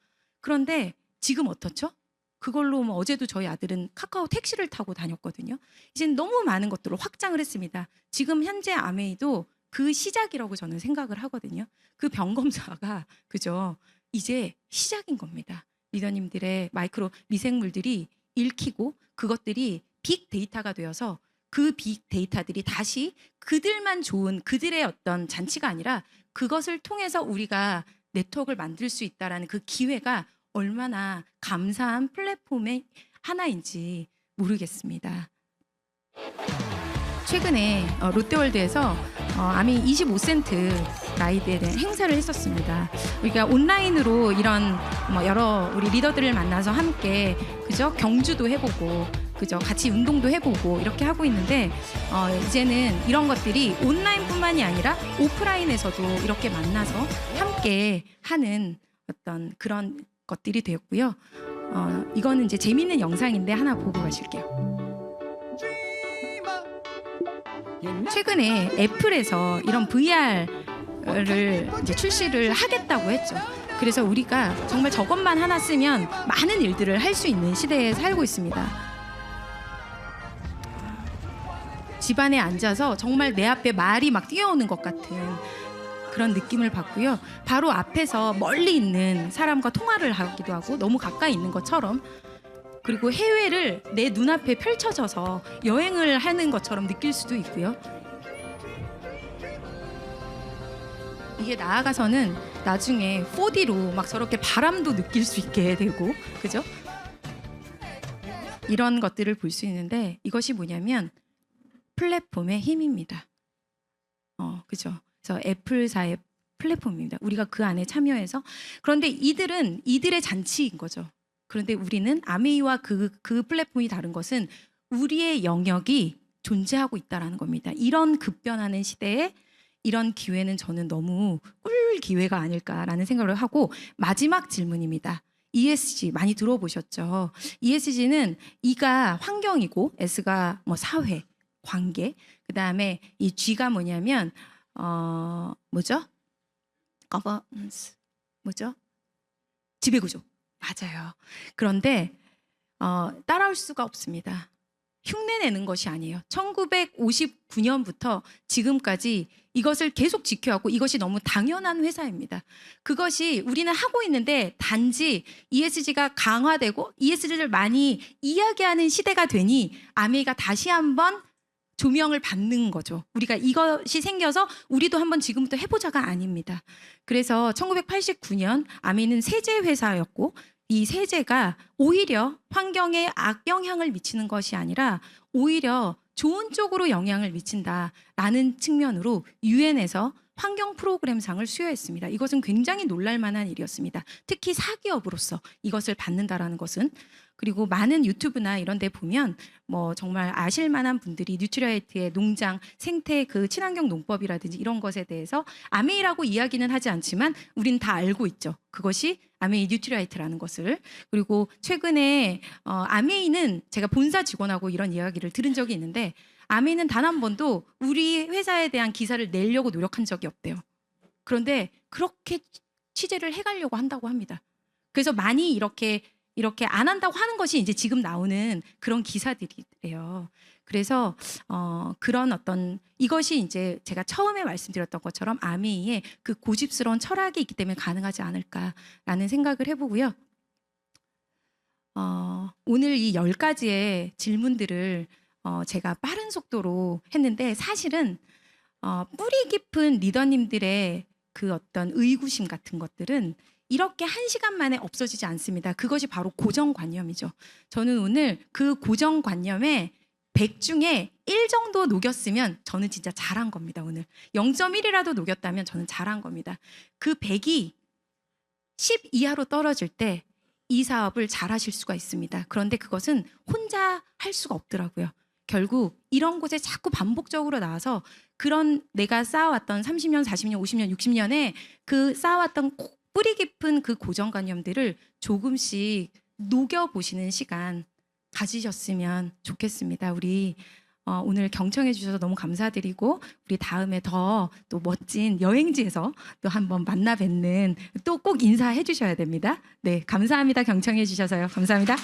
그런데 지금 어떻죠? 그걸로 뭐 어제도 저희 아들은 카카오 택시를 타고 다녔거든요. 이제 너무 많은 것들을 확장을 했습니다. 지금 현재 아메이도 그 시작이라고 저는 생각을 하거든요. 그 병검사가 그죠? 이제 시작인 겁니다. 리더님들의 마이크로 미생물들이 읽히고 그것들이 빅데이터가 되어서 그 빅데이터들이 다시 그들만 좋은 그들의 어떤 잔치가 아니라 그것을 통해서 우리가 네트워크를 만들 수 있다라는 그 기회가 얼마나 감사한 플랫폼의 하나인지 모르겠습니다. 최근에 롯데월드에서 아미 25센트 라이드에 대한 행사를 했었습니다. 우리가 온라인으로 이런 여러 우리 리더들을 만나서 함께 그죠? 경주도 해보고 그죠? 같이 운동도 해보고 이렇게 하고 있는데 이제는 이런 것들이 온라인뿐만이 아니라 오프라인에서도 이렇게 만나서 함께 하는 어떤 그런 것들이 되었고요. 이거는 이제 재밌는 영상인데 하나 보고 가실게요. 최근에 애플에서 이런 VR을 이제 출시를 하겠다고 했죠. 그래서 우리가 정말 저것만 하나 쓰면 많은 일들을 할 수 있는 시대에 살고 있습니다. 집안에 앉아서 정말 내 앞에 말이 막 뛰어오는 것 같은 그런 느낌을 받고요. 바로 앞에서 멀리 있는 사람과 통화를 하기도 하고 너무 가까이 있는 것처럼, 그리고 해외를 내 눈앞에 펼쳐져서 여행을 하는 것처럼 느낄 수도 있고요. 이게 나아가서는 나중에 4D로 막 저렇게 바람도 느낄 수 있게 되고, 그죠? 이런 것들을 볼 수 있는데 이것이 뭐냐면 플랫폼의 힘입니다. 그죠? 그래서 애플사의 플랫폼입니다. 우리가 그 안에 참여해서, 그런데 이들은 이들의 잔치인 거죠. 그런데 우리는 아메이와 그 플랫폼이 다른 것은 우리의 영역이 존재하고 있다라는 겁니다. 이런 급변하는 시대에 이런 기회는 저는 너무 꿀 기회가 아닐까라는 생각을 하고, 마지막 질문입니다. ESG 많이 들어보셨죠? ESG는 E가 환경이고 S가 뭐 사회, 관계, 그 다음에 이 G가 뭐냐면 뭐죠? governance, 뭐죠? 지배구조. 맞아요. 그런데 따라올 수가 없습니다. 흉내내는 것이 아니에요. 1959년부터 지금까지 이것을 계속 지켜왔고 이것이 너무 당연한 회사입니다. 그것이 우리는 하고 있는데 단지 ESG가 강화되고 ESG를 많이 이야기하는 시대가 되니 아메이가 다시 한번 조명을 받는 거죠. 우리가 이것이 생겨서 우리도 한번 지금부터 해보자가 아닙니다. 그래서 1989년 아메이는 세제 회사였고, 이 세제가 오히려 환경에 악영향을 미치는 것이 아니라 오히려 좋은 쪽으로 영향을 미친다라는 측면으로 유엔에서 환경 프로그램상을 수여했습니다. 이것은 굉장히 놀랄만한 일이었습니다. 특히 사기업으로서 이것을 받는다라는 것은. 그리고 많은 유튜브나 이런 데 보면 뭐 정말 아실 만한 분들이 뉴트리아이트의 농장, 생태 그 친환경 농법이라든지 이런 것에 대해서 아메이라고 이야기는 하지 않지만 우린 다 알고 있죠. 그것이 아메이 뉴트리아이트라는 것을. 그리고 최근에 아메이는 제가 본사 직원하고 이런 이야기를 들은 적이 있는데, 아메이는 단 한 번도 우리 회사에 대한 기사를 내려고 노력한 적이 없대요. 그런데 그렇게 취재를 해가려고 한다고 합니다. 그래서 많이 이렇게 안 한다고 하는 것이 이제 지금 나오는 그런 기사들이래요. 그래서 그런 어떤 이것이 이제 제가 처음에 말씀드렸던 것처럼 아메이의 그 고집스러운 철학이 있기 때문에 가능하지 않을까라는 생각을 해보고요. 오늘 이 10가지의 질문들을 제가 빠른 속도로 했는데, 사실은 뿌리 깊은 리더님들의 그 어떤 의구심 같은 것들은 이렇게 1시간 만에 없어지지 않습니다. 그것이 바로 고정관념이죠. 저는 오늘 그 고정관념에 100 중에 1 정도 녹였으면 저는 진짜 잘한 겁니다. 오늘 0.1이라도 녹였다면 저는 잘한 겁니다. 그 100이 10 이하로 떨어질 때 이 사업을 잘하실 수가 있습니다. 그런데 그것은 혼자 할 수가 없더라고요. 결국 이런 곳에 자꾸 반복적으로 나와서 그런 내가 쌓아왔던 30년, 40년, 50년, 60년에 그 쌓아왔던 뿌리 깊은 그 고정관념들을 조금씩 녹여보시는 시간 가지셨으면 좋겠습니다. 우리 오늘 경청해 주셔서 너무 감사드리고, 우리 다음에 더 또 멋진 여행지에서 또 한번 만나 뵙는, 또 꼭 인사해 주셔야 됩니다. 네, 감사합니다. 경청해 주셔서요. 감사합니다.